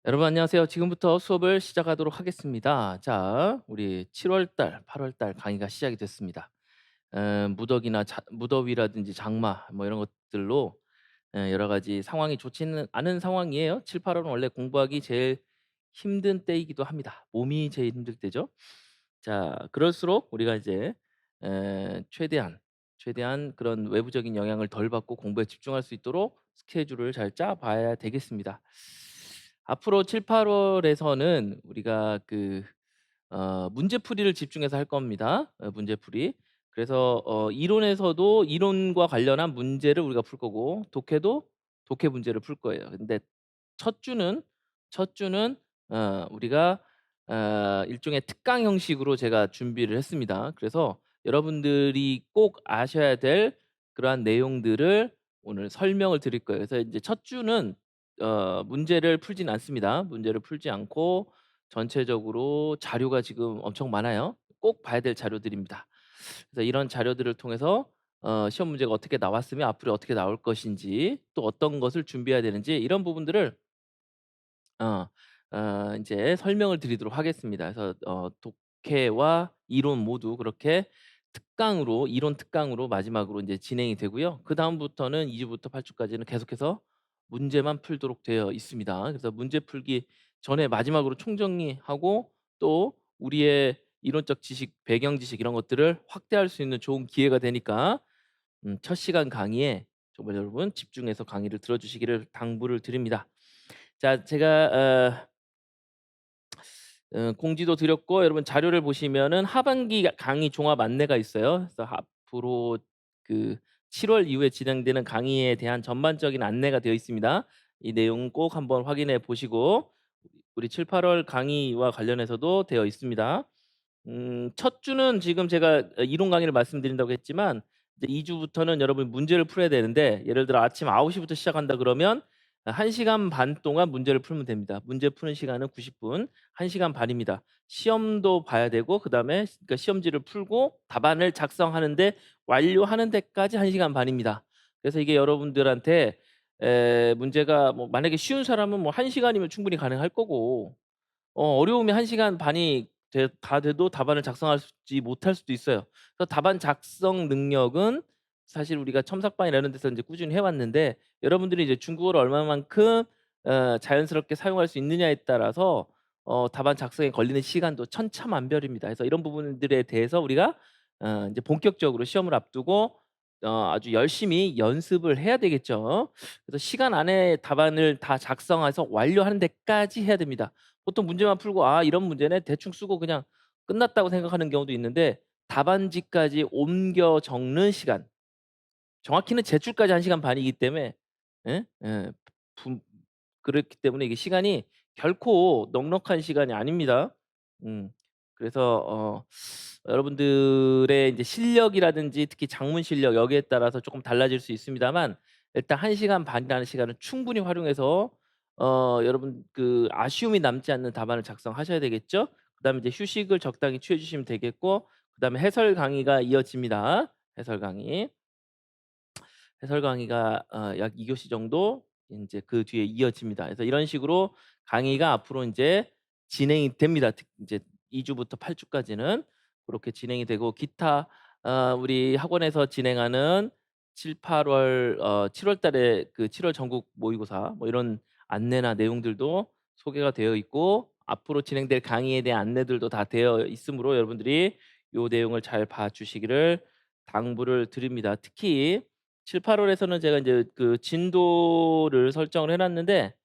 여러분 안녕하세요. 지금부터 수업을 시작하도록 하겠습니다. 자, 우리 7월 달, 8월 달 강의가 시작이 됐습니다. 무더위라든지 장마 뭐 이런 것들로 여러 가지 상황이 좋지는 않은 상황이에요. 7, 8월은 원래 공부하기 제일 힘든 때이기도 합니다. 몸이 제일 힘들 때죠. 자, 그럴수록 우리가 이제 최대한 그런 외부적인 영향을 덜 받고 공부에 집중할 수 있도록 스케줄을 잘 짜 봐야 되겠습니다. 앞으로 7-8 월에서는 우리가 문제풀이를 집중해서 할 겁니다. 문제풀이. 그래서 이론에서도 이론과 관련한 문제를 우리가 풀 거고 독해도 독해 문제를 풀 거예요. 근데 첫 주는 첫 주는 우리가 일종의 특강 형식으로 제가 준비를 했습니다. 그래서 여러분들이 꼭 아셔야 될 그러한 내용들을 오늘 설명을 드릴 거예요. 그래서 이제 첫 주는 문제를 풀진 않습니다. 문제를 풀지 않고 전체적으로 자료가 지금 엄청 많아요. 꼭 봐야 될 자료들입니다. 그래서 이런 자료들을 통해서 시험 문제가 어떻게 나왔으면 앞으로 어떻게 나올 것인지 또 어떤 것을 준비해야 되는지 이런 부분들을 어 인제 설명을 드리도록 하겠습니다. 그래서 독해와 이론 모두 그렇게 이론 특강으로 마지막으로 인제 진행이 되고요. 그다음부터는 2 주부터 8 주까지는 계속해서 문제만 풀도록 되어 있습니다. 그래서 문제 풀기 전에 마지막으로 총정리하고 또 우리의 이론적 지식, 배경 지식 이런 것들을 확대할 수 있는 좋은 기회가 되니까 첫 시간 강의에 정말 여러분 집중해서 강의를 들어 주시기를 당부를 드립니다. 자, 제가 공지도 드렸고 여러분 자료를 보시면은 하반기 강의 종합 안내가 있어요. 그래서 앞으로 그 7월 이후에 진행되는 강의에 대한 전반적인 안내가 되어 있습니다. 이 내용 꼭 한번 확인해 보시고 우리 7-8월 강의와 관련해서도 되어 있습니다. 첫 주는 지금 제가 이론 강의를 말씀드린다고 했지만 이제 2 주부터는 여러분이 문제를 풀어야 되는데 예를 들어 아침 9 시부터 시작한다 그러면 1 시간 반 동안 문제를 풀면 됩니다. 문제 푸는 시간은 90 분, 1 시간 반입니다. 시험도 봐야 되고 그다음에 그러니까 시험지를 풀고 답안을 작성하는데 완료하는 데까지 1 시간 반입니다. 그래서 이게 여러분들한테 문제가 뭐 만약에 쉬운 사람은 뭐 1 시간이면 충분히 가능할 거고 어려우면 1 시간 반이 다 돼도 답안을 작성하지 못할 수도 있어요. 그래서 답안 작성 능력은 사실 우리가 첨삭반이나 이런 데서 인제 꾸준히 해 왔는데 여러분들이 이제 중국어를 얼마만큼 자연스럽게 사용할 수 있느냐에 따라서 답안 작성에 걸리는 시간도 천차만별입니다. 그래서 이런 부분들에 대해서 우리가 인제 본격적으로 시험을 앞두고 아주 열심히 연습을 해야 되겠죠. 그래서 시간 안에 답안을 다 작성해서 완료하는 데까지 해야 됩니다. 보통 문제만 풀고 '아 이런 문제네.' 대충 쓰고 그냥 끝났다고 생각하는 경우도 있는데 답안지까지 옮겨 적는 시간 정확히는 제출까지 1 시간 반이기 때문에 예? 예. 분 그렇기 때문에 이게 시간이 결코 넉넉한 시간이 아닙니다. 음. 그래서 여러분들의 이제 실력이라든지 특히 작문 실력 여기에 따라서 조금 달라질 수 있습니다만 일단 1 시간 반이라는 시간을 충분히 활용해서 여러분 아쉬움이 남지 않는 답안을 작성하셔야 되겠죠. 그다음에 이제 휴식을 적당히 취해 주시면 되겠고 그다음에 해설 강의가 이어집니다. 해설 강의. 해설 강의가 약 2 교시 정도 인제 그 뒤에 이어집니다. 그래서 이런 식으로 강의가 앞으로 인제 진행이 됩니다. 인제 2 주부터 8 주까지는 고렇게 진행이 되고 기타 우리 학원에서 진행하는 7-8 월 7월 달에 7월 전국 모의고사 뭐 이런 안내나 내용들도 소개가 되어 있고 앞으로 진행될 강의에 대한 안내들도 다 되어 있으므로 여러분들이 요 내용을 잘 봐 주시기를 당부를 드립니다. 특히 7-8 월에서는 제가 인제 진도를 설정을 해 놨는데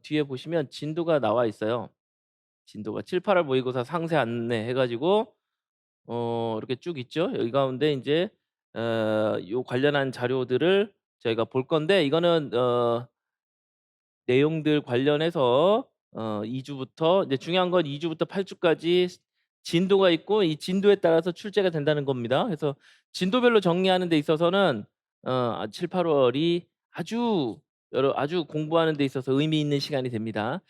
뒤에 보시면 진도가 나와 있어요. 진도가 7-8월 모의고사 상세 안내 해 가지고 이렇게 쭉 있죠. 여기 가운데 인제 요 관련한 자료들을 저희가 볼 건데 이거는 내용들 관련해서 2 주부터 이제 중요한 건 2 주부터 8 주까지 진도가 있고 이 진도에 따라서 출제가 된다는 겁니다. 그래서 진도별로 정리하는 데 있어서는 7-8 월이 아주 공부하는 데 있어서 의미 있는 시간이 됩니다.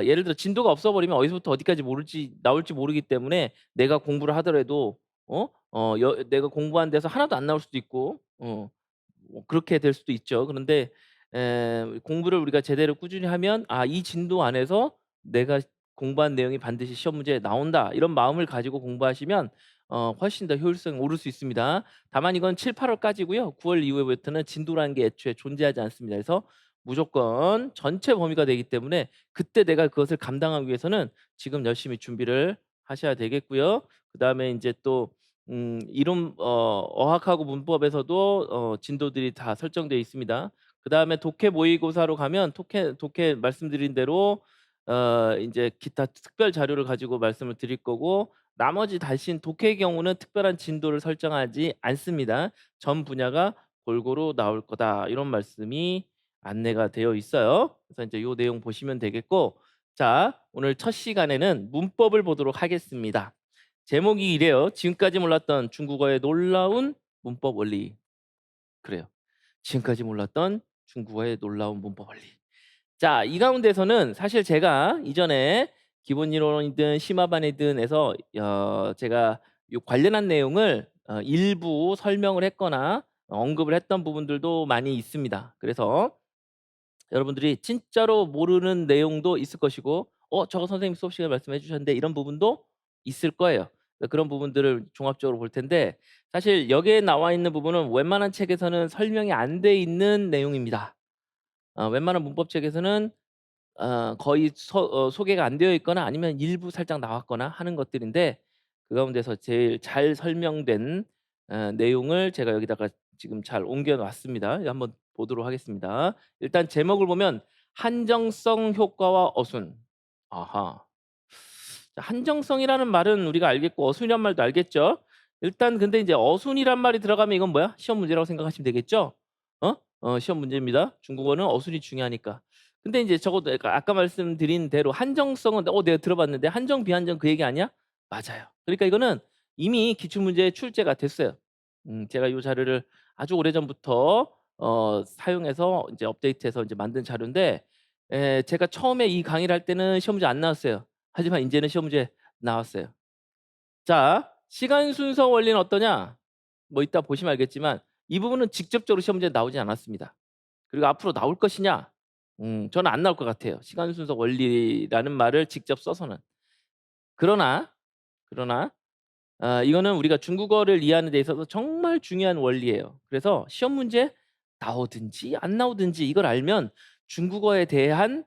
예를 들어 진도가 없어 버리면 어디서부터 어디까지 모를지 나올지 모르기 때문에 내가 공부를 하더라도 내가 공부한 데서 하나도 안 나올 수도 있고 뭐 그렇게 될 수도 있죠. 그런데 공부를 우리가 제대로 꾸준히 하면 '아 이 진도 안에서 내가 공부한 내용이 반드시 시험 문제에 나온다.' 이런 마음을 가지고 공부하시면 훨씬 더 효율성이 오를 수 있습니다. 다만 이건 7-8 월까지고요. 9월 이후부터는 진도라는 게 애초에 존재하지 않습니다. 그래서 무조건 전체 범위가 되기 때문에 그때 내가 그것을 감당하기 위해서는 지금 열심히 준비를 하셔야 되겠고요. 그다음에 인제 또 이론 어학하고 문법에서도 진도들이 다 설정되어 있습니다. 그다음에 독해 모의고사로 가면 독해 말씀드린 대로 인제 기타 특별 자료를 가지고 말씀을 드릴 거고 나머지 다신 독해의 경우는 특별한 진도를 설정하지 않습니다. 전 분야가 골고루 나올 거다. 이런 말씀이 안내가 되어 있어요. 그래서 인제 요 내용 보시면 되겠고 자 오늘 첫 시간에는 문법을 보도록 하겠습니다. 제목이 이래요. "지금까지 몰랐던 중국어의 놀라운 문법 원리." 그래요. 지금까지 몰랐던 중국어의 놀라운 문법 원리. 자 이 가운데서는 사실 제가 이전에 기본 이론이든 심화반이든 해서 제가 요 관련한 내용을 일부 설명을 했거나 언급을 했던 부분들도 많이 있습니다. 그래서 여러분들이 진짜로 모르는 내용도 있을 것이고 저거 선생님 수업 시간에 말씀해 주셨는데 이런 부분도 있을 거예요. 그런 부분들을 종합적으로 볼 텐데 사실 여기에 나와 있는 부분은 웬만한 책에서는 설명이 안 돼 있는 내용입니다. 웬만한 문법책에서는 거의 소개가 안 되어 있거나 아니면 일부 살짝 나왔거나 하는 것들인데 그 가운데서 제일 잘 설명된 내용을 제가 여기다가 지금 잘 옮겨 놨습니다. 한번 보도록 하겠습니다. 일단 제목을 보면 "한정성 효과와 어순." 아하. 자 한정성이라는 말은 우리가 알겠고 어순이란 말도 알겠죠. 일단 근데 이제 어순이란 말이 들어가면 이건 뭐야? 시험 문제라고 생각하시면 되겠죠? 시험 문제입니다. 중국어는 어순이 중요하니까. 근데 인제 적어도 아까 말씀드린 대로 한정성은 내가 들어봤는데 한정, 비한정 그 얘기 아니야? 맞아요. 그러니까 이거는 이미 기출 문제에 출제가 됐어요. 제가 요 자료를 아주 오래전부터 사용해서 인제 업데이트해서 인제 만든 자료인데 제가 처음에 이 강의를 할 때는 시험 문제 안 나왔어요. 하지만 인제는 시험 문제 나왔어요. 자 시간 순서 원리는 어떠냐? 뭐 이따 보시면 알겠지만 이 부분은 직접적으로 시험 문제에 나오지 않았습니다. 그리고 앞으로 나올 것이냐? 저는 안 나올 것 같아요. 시간 순서 원리라는 말을 직접 써서는. 그러나, 그러나 이거는 우리가 중국어를 이해하는 데 있어서 정말 중요한 원리예요. 그래서 시험 문제 나오든지 안 나오든지 이걸 알면 중국어에 대한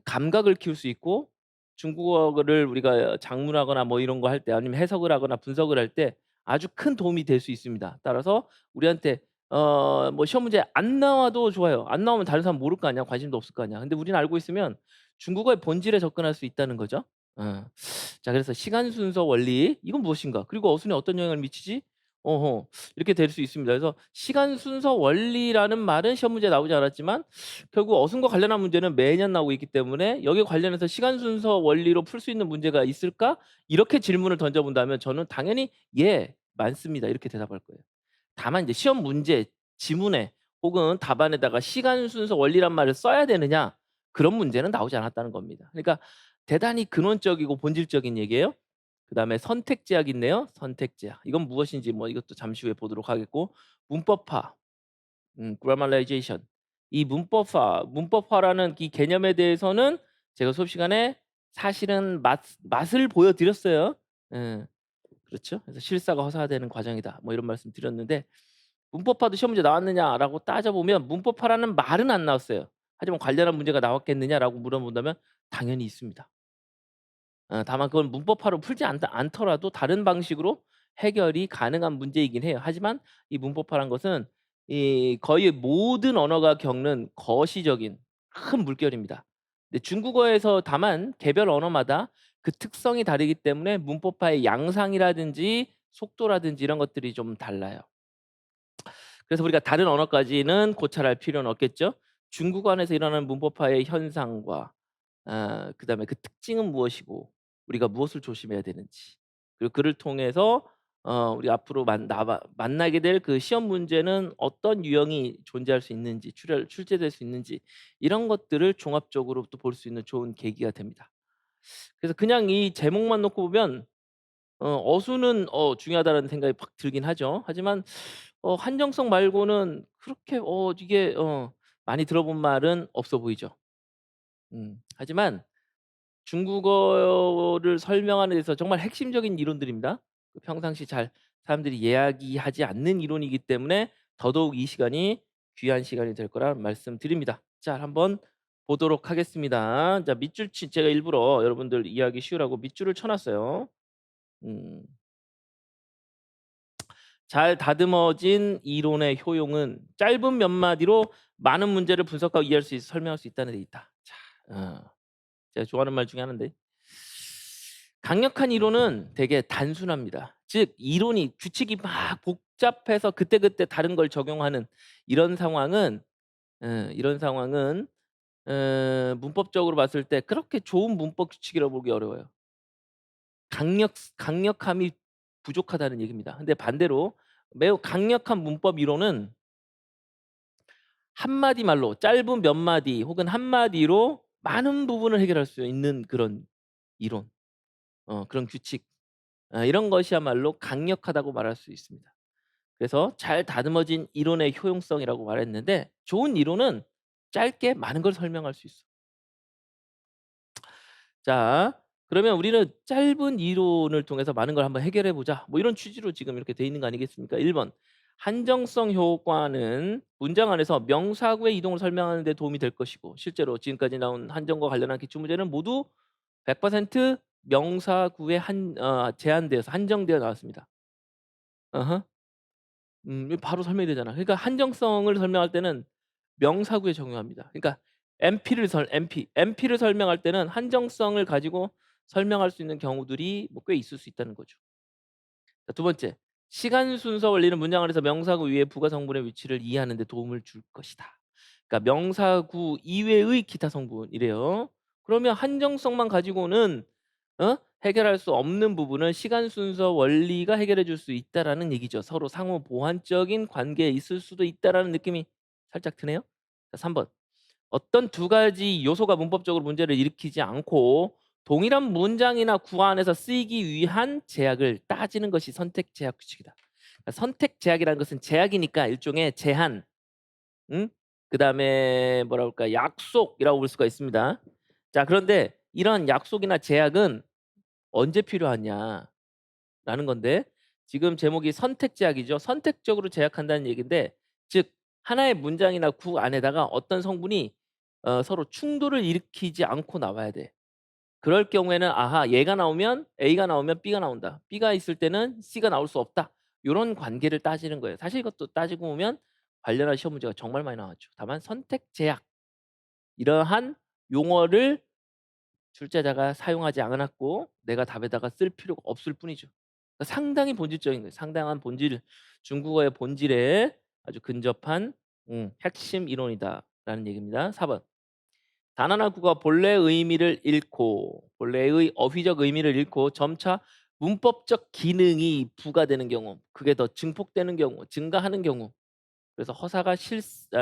감각을 키울 수 있고 중국어를 우리가 작문하거나 뭐 이런 거 할 때 아니면 해석을 하거나 분석을 할 때 아주 큰 도움이 될 수 있습니다. 따라서 우리한테 뭐 시험 문제 안 나와도 좋아요. 안 나오면 다른 사람 모를 거 아니야. 관심도 없을 거 아니야. 근데 우리는 알고 있으면 중국어의 본질에 접근할 수 있다는 거죠. 어. 자 그래서 시간 순서 원리 이건 무엇인가? 그리고 어순에 어떤 영향을 미치지? 어허. 이렇게 될 수 있습니다. 그래서 시간 순서 원리라는 말은 시험 문제에 나오지 않았지만 결국 어순과 관련한 문제는 매년 나오고 있기 때문에 여기에 관련해서 '시간 순서 원리로 풀 수 있는 문제가 있을까?' 이렇게 질문을 던져 본다면 저는 당연히 "예. 많습니다." 이렇게 대답할 거예요. 다만 이제 시험 문제 지문에 혹은 답안에다가 시간 순서 원리란 말을 써야 되느냐? 그런 문제는 나오지 않았다는 겁니다. 그러니까 대단히 근원적이고 본질적인 얘기예요. 그다음에 선택 제약 있네요. 선택 제약. 이건 무엇인지 뭐 이것도 잠시 후에 보도록 하겠고 문법화 grammarization 이 문법화라는 이 개념에 대해서는 제가 수업 시간에 사실은 맛을 보여 드렸어요. 예. 그렇죠. 그래서 "실사가 허사되는 과정이다." 뭐 이런 말씀 드렸는데 문법화도 시험 문제 나왔느냐라고 따져보면 문법화라는 말은 안 나왔어요. 하지만 관련한 문제가 나왔겠느냐라고 물어본다면 당연히 있습니다. 다만 그건 문법화로 풀지 않더라도 다른 방식으로 해결이 가능한 문제이긴 해요. 하지만 이 문법화란 것은 이 거의 모든 언어가 겪는 거시적인 큰 물결입니다. 근데 중국어에서 다만 개별 언어마다 그 특성이 다르기 때문에 문법화의 양상이라든지 속도라든지 이런 것들이 좀 달라요. 그래서 우리가 다른 언어까지는 고찰할 필요는 없겠죠. 중국어 안에서 일어나는 문법화의 현상과 그다음에 그 특징은 무엇이고 우리가 무엇을 조심해야 되는지 그리고 그를 통해서 우리 앞으로 만나게 될 그 시험 문제는 어떤 유형이 존재할 수 있는지 출제될 수 있는지 이런 것들을 종합적으로 또 볼 수 있는 좋은 계기가 됩니다. 그래서 그냥 이 제목만 놓고 보면 어수는 중요하다는 생각이 팍 들긴 하죠. 하지만 한정성 말고는 그렇게 이게 많이 들어본 말은 없어 보이죠. 하지만 중국어를 설명하는 데서 정말 핵심적인 이론들입니다. 평상시 잘 사람들이 이야기하지 않는 이론이기 때문에 더더욱 이 시간이 귀한 시간이 될 거란 말씀드립니다. 자, 한번 보도록 하겠습니다. 자, 밑줄 제가 일부러 여러분들 이해하기 쉬우라고 밑줄을 쳐 놨어요. 음. 잘 다듬어진 이론의 효용은 짧은 몇 마디로 많은 문제를 분석하고 이해할 수 있어 설명할 수 있다는 데 있다. 자, 제가 좋아하는 말 중에 하나인데 강력한 이론은 되게 단순합니다. 즉 이론이 규칙이 막 복잡해서 그때그때 다른 걸 적용하는 이런 상황은 이런 상황은 문법적으로 봤을 때 그렇게 좋은 문법 규칙이라고 보기 어려워요. 강력함이 부족하다는 얘기입니다. 근데 반대로 매우 강력한 문법 이론은 한 마디 말로 짧은 몇 마디 혹은 한 마디로 많은 부분을 해결할 수 있는 그런 이론, 그런 규칙, 이런 것이야말로 강력하다고 말할 수 있습니다. 그래서 잘 다듬어진 이론의 효용성이라고 말했는데 좋은 이론은 짧게 많은 걸 설명할 수 있어. 자, 그러면 우리는 짧은 이론을 통해서 많은 걸 한번 해결해 보자. 뭐 이런 취지로 지금 이렇게 돼 있는 거 아니겠습니까? 1 번. 한정성 효과는 문장 안에서 명사구의 이동을 설명하는 데 도움이 될 것이고 실제로 지금까지 나온 한정과 관련한 기출 문제는 모두 100% 명사구에 제한되어서 한정되어 나왔습니다. 어허. 이거 바로 설명이 되잖아. 그러니까 한정성을 설명할 때는 명사구에 적용합니다. 그러니까 MP를 설명할 때는 한정성을 가지고 설명할 수 있는 경우들이 뭐 꽤 있을 수 있다는 거죠. 자, 두 번째. 시간 순서 원리는 문장 안에서 명사구 위에 부가 성분의 위치를 이해하는 데 도움을 줄 것이다. 그러니까 명사구 이외의 기타 성분이래요. 그러면 한정성만 가지고는 해결할 수 없는 부분은 시간 순서 원리가 해결해 줄 수 있다라는 얘기죠. 서로 상호 보완적인 관계에 있을 수도 있다라는 느낌이 살짝 드네요. 자, 3 번. 어떤 두 가지 요소가 문법적으로 문제를 일으키지 않고 동일한 문장이나 구화 안에서 쓰이기 위한 제약을 따지는 것이 선택 제약 규칙이다. 그러니까 선택 제약이라는 것은 제약이니까 일종의 제한, 응? 그다음에 뭐라 그럴까? 약속이라고 볼 수가 있습니다. 자, 그런데 이런 약속이나 제약은 언제 필요하냐라는 건데 지금 제목이 선택 제약이죠. 선택적으로 제약한다는 얘기인데 즉 하나의 문장이나 구 안에다가 어떤 성분이 서로 충돌을 일으키지 않고 나와야 돼. 그럴 경우에는 아하 얘가 나오면 A가 나오면 B가 나온다. B가 있을 때는 C가 나올 수 없다. 요런 관계를 따지는 거예요. 사실 이것도 따지고 보면 관련한 시험 문제가 정말 많이 나왔죠. 다만 선택 제약 이러한 용어를 출제자가 사용하지 않았고 내가 답에다가 쓸 필요가 없을 뿐이죠. 그러니까 상당히 본질적인 거예요. 상당한 본질, 중국어의 본질에 아주 근접한 핵심 이론이다라는 얘기입니다. 4 번. 단어나 구가 본래의 의미를 잃고 본래의 어휘적 의미를 잃고 점차 문법적 기능이 부과되는 경우, 그게 더 증폭되는 경우, 증가하는 경우, 그래서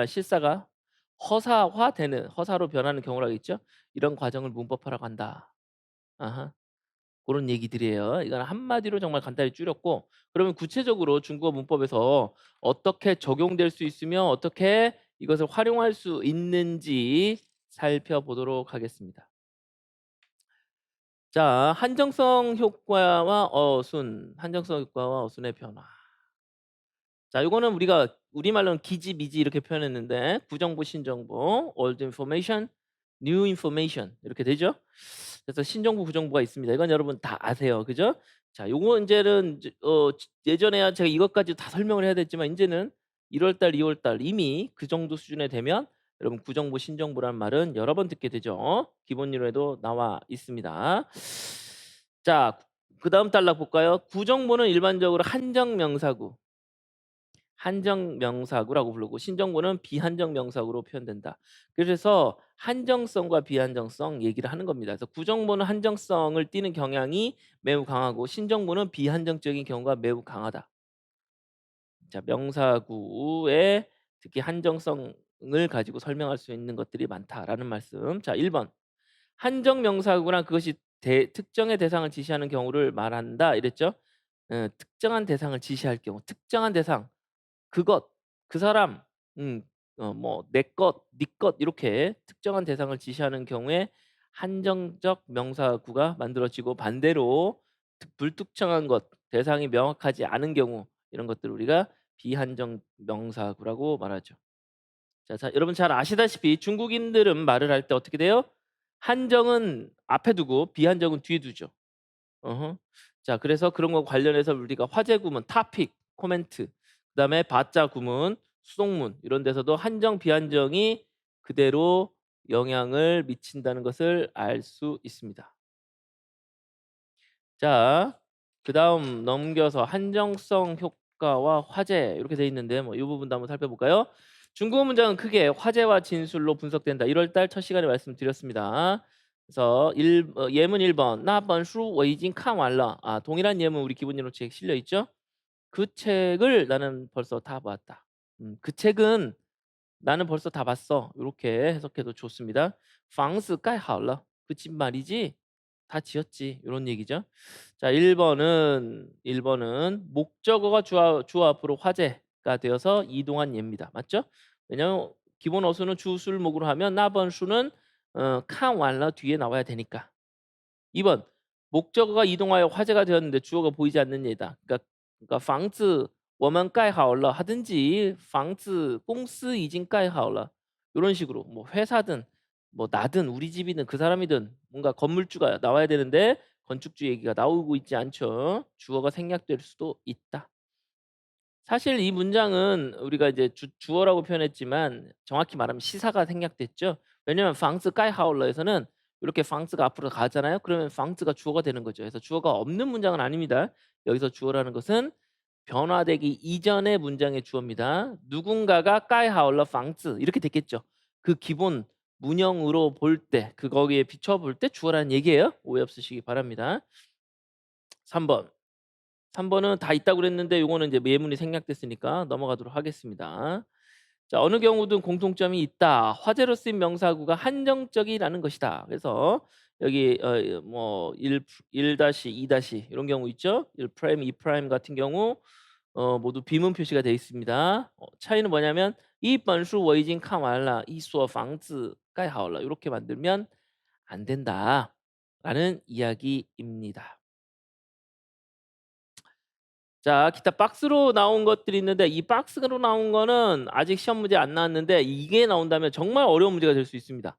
실사가 허사화되는 허사로 변하는 경우라고 했죠. 이런 과정을 문법화라고 한다. 아하. 고런 얘기들이에요. 이건 한마디로 정말 간단히 줄였고 그러면 구체적으로 중국어 문법에서 어떻게 적용될 수 있으며 어떻게 이것을 활용할 수 있는지 살펴보도록 하겠습니다. 자, 한정성 효과와 어순의 변화. 자, 요거는 우리가 우리말로는 기지미지 이렇게 표현했는데 구정보, 신정보, old information, new information 이렇게 되죠. 그래서 신정보, 구정보가 있습니다. 이건 여러분 다 아세요. 그죠? 자, 요거 인제는 예전에야 제가 이것까지 다 설명을 해야 됐지만 인제는 1월 달, 2월 달 이미 그 정도 수준에 되면 여러분 구정보, 신정보라는 말은 여러 번 듣게 되죠. 기본 이론에도 나와 있습니다. 자, 그다음 단락 볼까요? 구정보는 일반적으로 한정 명사구라고 부르고 신정구는 비한정 명사구로 표현된다. 그래서 한정성과 비한정성 얘기를 하는 겁니다. 그래서 구정보는 한정성을 띠는 경향이 매우 강하고 신정보는 비한정적인 경우가 매우 강하다. 자, 명사구에 특히 한정성을 가지고 설명할 수 있는 것들이 많다라는 말씀. 자, 1번. 한정 명사구란 그것이 특정의 대상을 지시하는 경우를 말한다 이랬죠. 특정한 대상을 지시할 경우, 특정한 대상 그것, 그 사람, 음 뭐 내 것, 네 것 이렇게 특정한 대상을 지시하는 경우에 한정적 명사구가 만들어지고 반대로 불특정한 것, 대상이 명확하지 않은 경우 이런 것들을 우리가 비한정 명사구라고 말하죠. 자, 여러분 잘 아시다시피 중국인들은 말을 할 때 어떻게 돼요? 한정은 앞에 두고 비한정은 뒤에 두죠. 어허. 자, 그래서 그런 거 관련해서 우리가 화제 구문, topic, 코멘트, 그다음에 받자 구문, 수동문 이런 데서도 한정 비한정이 그대로 영향을 미친다는 것을 알 수 있습니다. 자, 그다음 넘겨서 한정성 효과와 화제 이렇게 돼 있는데 뭐 이 부분도 한번 살펴볼까요? 중국어 문장은 크게 화제와 진술로 분석된다. 1월 달 첫 시간에 말씀드렸습니다. 그래서 예문 1번. 那本书我已经看完了. 아, 동일한 예문 우리 기본 예로 책 실려 있죠? 그 책을 나는 벌써 다 보았다. 그 책은 나는 벌써 다 봤어. 이렇게 해석해도 좋습니다. 房子盖好了. 그 집 말이지? 다 지었지. 이런 얘기죠. 자, 1번은 목적어가 주어 앞으로 화제가 되어서 이동한 예입니다. 맞죠? 왜냐면 기본 어수는 주술 목으로 하면 나번 수는 칸完了 뒤에 나와야 되니까. 2번 목적어가 이동하여 화제가 되었는데 주어가 보이지 않는 예다. 그러니까 房子我们盖好了 하든지 房子公司已经盖好了 이런 식으로 뭐 회사든 뭐 나든 우리 집이든 그 사람이든 뭔가 건물주가 나와야 되는데 건축주 얘기가 나오고 있지 않죠. 주어가 생략될 수도 있다. 사실 이 문장은 우리가 이제 주어라고 표현했지만 정확히 말하면 시사가 생략됐죠. 왜냐하면 방스 까이하울러에서는 이렇게 방스가 앞으로 가잖아요. 그러면 방스가 주어가 되는 거죠. 그래서 주어가 없는 문장은 아닙니다. 여기서 주어라는 것은 변화되기 이전의 문장의 주어입니다. 누군가가 까이하울러 방스 이렇게 됐겠죠. 그 기본 문형으로 볼 때, 그 거기에 비춰 볼 때 주어라는 얘기예요. 오해 없으시기 바랍니다. 3번. 3번은 다 있다고 그랬는데 요거는 이제 예문이 생략됐으니까 넘어가도록 하겠습니다. 자, 어느 경우든 공통점이 있다. 화제로 쓰인 명사구가 한정적이라는 것이다. 그래서 여기 뭐 1 2 이런 경우 있죠. 1 프라임, 2 프라임 같은 경우 모두 비문 표시가 되어 있습니다. 차이는 뭐냐면 一本书我已经看完了,一所房子盖好了. 이렇게 만들면 안 된다라는 이야기입니다. 자, 기타 박스로 나온 것들이 있는데 이 박스로 나온 거는 아직 시험 문제 안 나왔는데 이게 나온다면 정말 어려운 문제가 될 수 있습니다.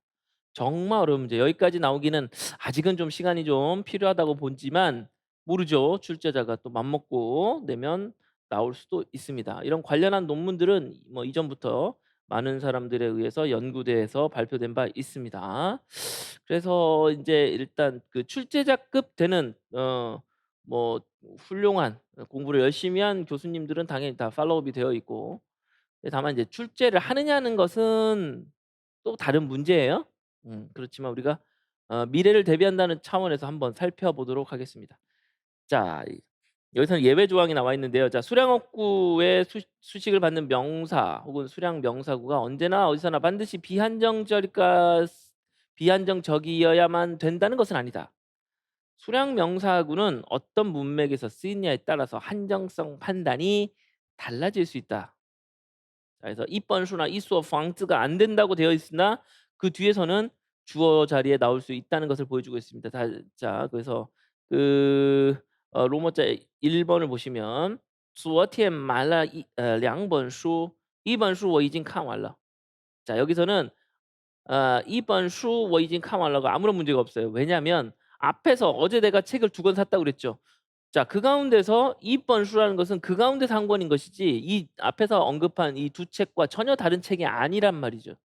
정말 어려운 문제. 여기까지 나오기는 아직은 좀 시간이 좀 필요하다고 보지만 모르죠. 출제자가 또 맘먹고 내면 나올 수도 있습니다. 이런 관련한 논문들은 뭐 이전부터 많은 사람들에 의해서 연구돼서 발표된 바 있습니다. 그래서 이제 일단 그 출제자급 되는 뭐 훌륭한 공부를 열심히 한 교수님들은 당연히 다 팔로우업이 되어 있고, 다만 이제 출제를 하느냐는 것은 또 다른 문제예요. 그렇지만 우리가 미래를 대비한다는 차원에서 한번 살펴보도록 하겠습니다. 자, 여기서는 예외 조항이 나와 있는데요. 자, 수량업구의 수식을 받는 명사 혹은 수량 명사구가 언제나 어디서나 반드시 비한정적이어야만 된다는 것은 아니다. 수량 명사구는 어떤 문맥에서 쓰이냐에 따라서 한정성 판단이 달라질 수 있다. 자, 그래서 이번수나 이수어 방즈가 안 된다고 되어 있으나 그 뒤에서는 주어 자리에 나올 수 있다는 것을 보여주고 있습니다. 자, 그래서 그 로마자 1번을 보시면 昨天买了2本书,一本书我已经看完了. 자, 여기서는 一本书我已经看完了가 아무런 문제가 없어요. 왜냐하면 앞에서 어제 내가 책을 2권 샀다고 그랬죠. 자, 그 가운데서 이번수라는 것은 그 가운데서 한 권인 것이지 이 앞에서 언급한 이 두 책과 전혀 다른 책이 아니란 말이죠.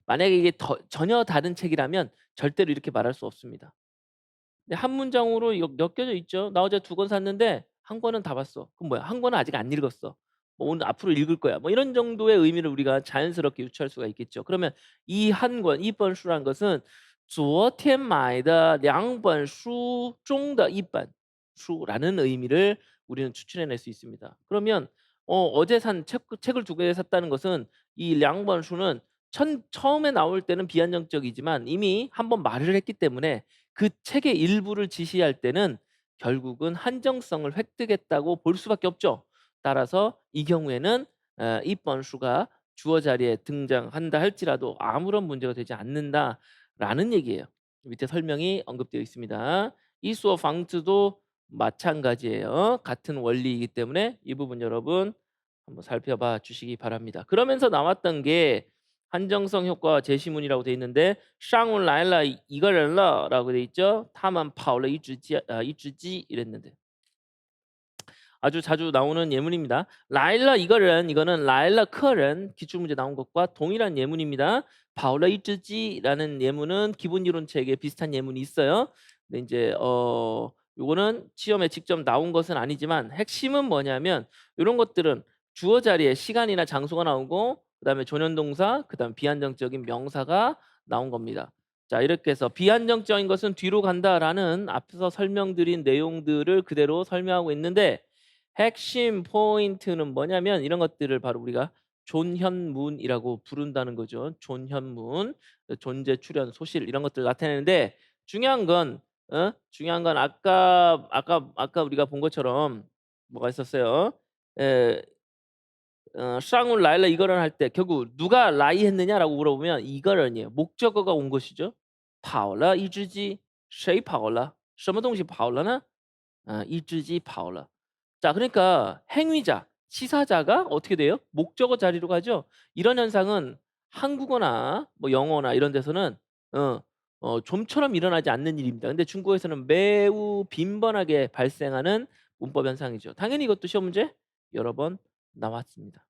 만약에 이게 전혀 다른 책이라면 절대로 이렇게 말할 수 없습니다. 근데 한 문장으로 이거 엮여져 있죠. "나 어제 2권 샀는데 한 권은 다 봤어." 그럼 뭐야? 한 권은 아직 안 읽었어. 뭐 "오늘 앞으로 읽을 거야." 뭐 이런 정도의 의미를 우리가 자연스럽게 유추할 수가 있겠죠. 그러면 이 한 권, 이번书라는 것은 昨天买的2本书中的一本书라는 의미를 우리는 추출해낼 수 있습니다. 그러면 어제 산 책을 2개 샀다는 것은 이 2本书는 처음에 나올 때는 비한정적이지만 이미 한번 말을 했기 때문에 그 책의 일부를 지시할 때는 결국은 한정성을 획득했다고 볼 수밖에 없죠. 따라서 이 경우에는 이번 수가 주어 자리에 등장한다 할지라도 아무런 문제가 되지 않는다라는 얘기예요. 밑에 설명이 언급되어 있습니다. 이수어 방트도 마찬가지예요. 같은 원리이기 때문에 이 부분 여러분 한번 살펴봐 주시기 바랍니다. 그러면서 나왔던 게 한정성 효과 제시문이라고 돼 있는데 쌍운 라일라 이거人了라고 돼 있죠. 他们跑了一只鸡 이랬는데 아주 자주 나오는 예문입니다. 라일라 이거는 라일라 커는 기출문제 나온 것과 동일한 예문입니다. 파울라 이즈지라는 예문은 기본 이론 책에 비슷한 예문이 있어요. 근데 이제 요거는 시험에 직접 나온 것은 아니지만 핵심은 뭐냐면 이런 것들은 주어 자리에 시간이나 장소가 나오고 그다음에 조연동사, 그다음 비한정적인 명사가 나온 겁니다. 자, 이렇게 해서 비한정적인 것은 뒤로 간다라는 앞서 설명드린 내용들을 그대로 설명하고 있는데 핵심 포인트는 뭐냐면 이런 것들을 바로 우리가 존현문이라고 부른다는 거죠. 존현문, 존재, 출현, 소실 이런 것들을 나타내는데 중요한 건 중요한 건 아까 우리가 본 것처럼 뭐가 있었어요? 에, 쌍운 라일라 이거런 할 때 결국 누가 라이 했느냐라고 물어보면 이거런이에요. 목적어가 온 것이죠. 跑了一只鸡谁跑了什么东西跑了呢 一只鸡跑了 자, 그러니까 행위자, 시사자가 어떻게 돼요? 목적어 자리로 가죠. 이런 현상은 한국어나 뭐 영어나 이런 데서는 어, 좀처럼 일어나지 않는 일입니다. 근데 중국에서는 매우 빈번하게 발생하는 문법 현상이죠. 당연히 이것도 시험 문제 여러 번 나왔습니다.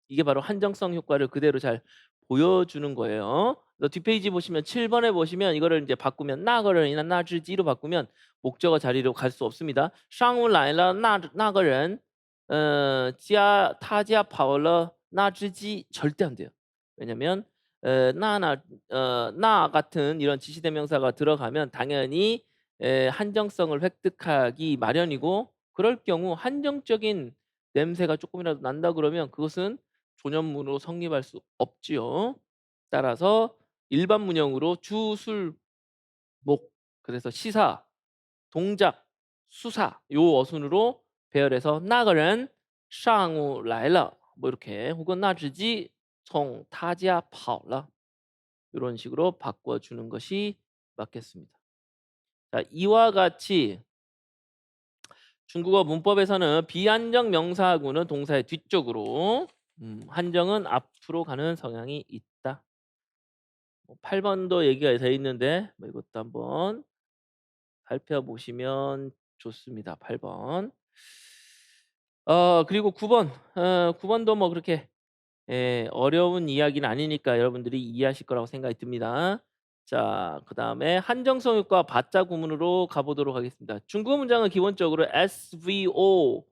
이게 바로 한정성 효과를 그대로 잘 보여주는 거예요. 그래서 뒷페이지 보시면 7번에 보시면 이거를 이제 바꾸면 나거른이나 나즈지로 바꾸면 목적어 자리로 갈 수 없습니다. 上午来了那个人 他家跑了那只鸡 절대 안 돼요. 왜냐면 나 같은 이런 지시대명사가 들어가면 당연히 한정성을 획득하기 마련이고 그럴 경우 한정적인 냄새가 조금이라도 난다 그러면 그것은 존연문으로 성립할 수 없지요. 따라서 일반 문형으로 주, 술, 목 그래서 시사, 동작, 수사 요 어순으로 배열해서 나그는 상우 来了 뭐 이렇게 혹은 나즈지 从他家跑了 이런 식으로 바꿔주는 것이 맞겠습니다. 자, 이와 같이 중국어 문법에서는 비한정 명사하고는 동사의 뒤쪽으로 한정은 앞으로 가는 성향이 있다. 8번도 얘기가 돼 있는데 뭐 이것도 한번 살펴보시면 좋습니다. 8번. 그리고 9번. 9번도 뭐 그렇게 어려운 이야기는 아니니까 여러분들이 이해하실 거라고 생각이 듭니다. 자, 그다음에 한정성 효과 받자 구문으로 가보도록 하겠습니다. 중국어 문장은 기본적으로 SVO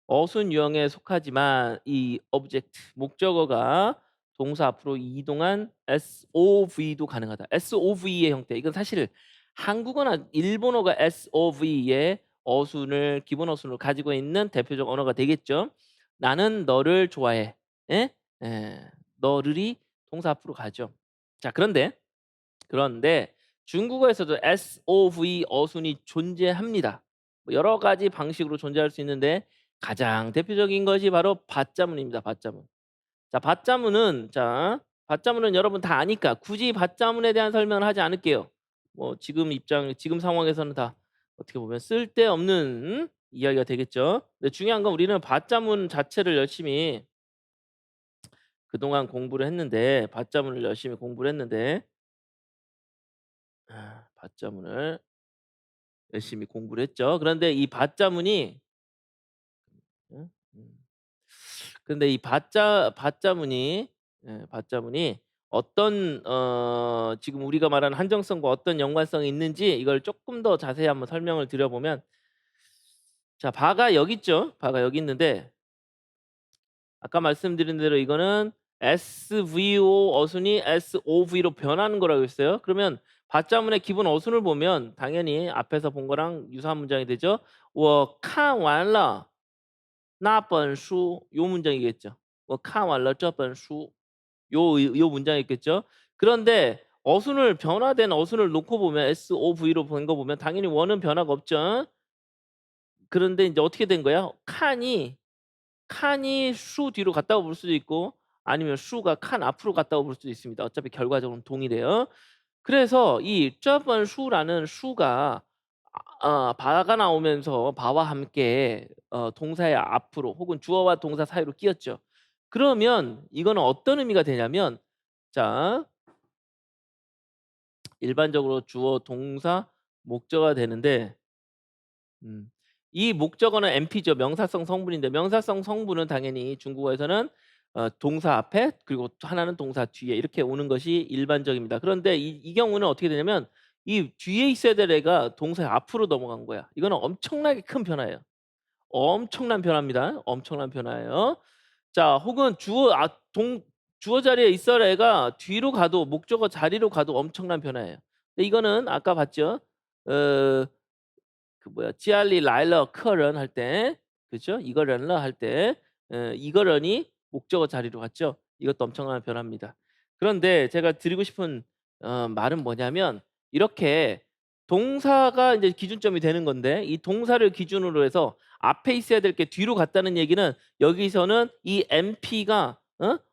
어순 유형에 속하지만 이 object 목적어가 동사 앞으로 이동한 SOV도 가능하다. SOV의 형태. 이건 사실 한국어나 일본어가 SOV의 어순을 기본 어순을 가지고 있는 대표적 언어가 되겠죠. 나는 너를 좋아해. 예? 너를이 동사 앞으로 가죠. 자, 그런데 중국어에서도 SOV 어순이 존재합니다. 뭐 여러 가지 방식으로 존재할 수 있는데 가장 대표적인 것이 바로 받자문입니다. 받자문. 받자문은 여러분 다 아니까 굳이 받자문에 대한 설명을 하지 않을게요. 뭐 지금 상황에서는 다 어떻게 보면 쓸데없는 이야기가 되겠죠. 근데 중요한 건 우리는 받자문 자체를 열심히 그동안 공부를 했는데 받자문을 열심히 공부를 했는데 받자문을 열심히 공부를 했죠. 그런데 이 받자문이 음, 음. 근데 이 받자문이 어떤 지금 우리가 말하는 한정성과 어떤 연관성이 있는지 이걸 조금 더 자세히 한번 설명을 드려보면 자, 바가 여기 있죠. 바가 여기 있는데 아까 말씀드린 대로 이거는 SVO 어순이 SOV로 변하는 거라고 했어요. 그러면 받자문의 기본 어순을 보면 당연히 앞에서 본 거랑 유사한 문장이 되죠. 我看完了那本书요 문장이겠죠. 我看完了这本书 요 문장이 있겠죠. 그런데 어순을 변화된 어순을 놓고 보면 SOV로 본 거 보면 당연히 원은 변화가 없죠. 그런데 이제 어떻게 된 거야? 칸이 수 뒤로 갔다고 볼 수도 있고 아니면 슈가 칸 앞으로 갔다고 볼 수도 있습니다. 어차피 결과적으로는 동일해요. 그래서 이 这本 书라는 슈가 바가 나오면서 바와 함께 동사의 앞으로 혹은 주어와 동사 사이로 끼었죠. 그러면 이거는 어떤 의미가 되냐면 자 일반적으로 주어, 동사, 목적어가 되는데 음. 이 목적어는 MP죠. 명사성 성분인데 명사성 성분은 당연히 중국어에서는 동사 앞에 그리고 또 하나는 동사 뒤에 이렇게 오는 것이 일반적입니다. 그런데 이 경우는 어떻게 되냐면 이 뒤에 있어야 될 애가 동사의 앞으로 넘어간 거야. 이거는 엄청나게 큰 변화예요. 엄청난 변화입니다. 엄청난 변화예요. 자 혹은 주어 자리에 있을 애가 뒤로 가도 목적어 자리로 가도 엄청난 변화예요. 근데 이거는 아까 봤죠? 어 그 뭐야 지알리 라일러 커런 할 때 그죠? 이거런러 할 때 이거런이 목적어 자리로 갔죠. 이것도 엄청난 변화입니다. 그런데 제가 드리고 싶은 말은 뭐냐면 이렇게 동사가 이제 기준점이 되는 건데 이 동사를 기준으로 해서 앞에 있어야 될 게 뒤로 갔다는 얘기는 여기서는 이 MP가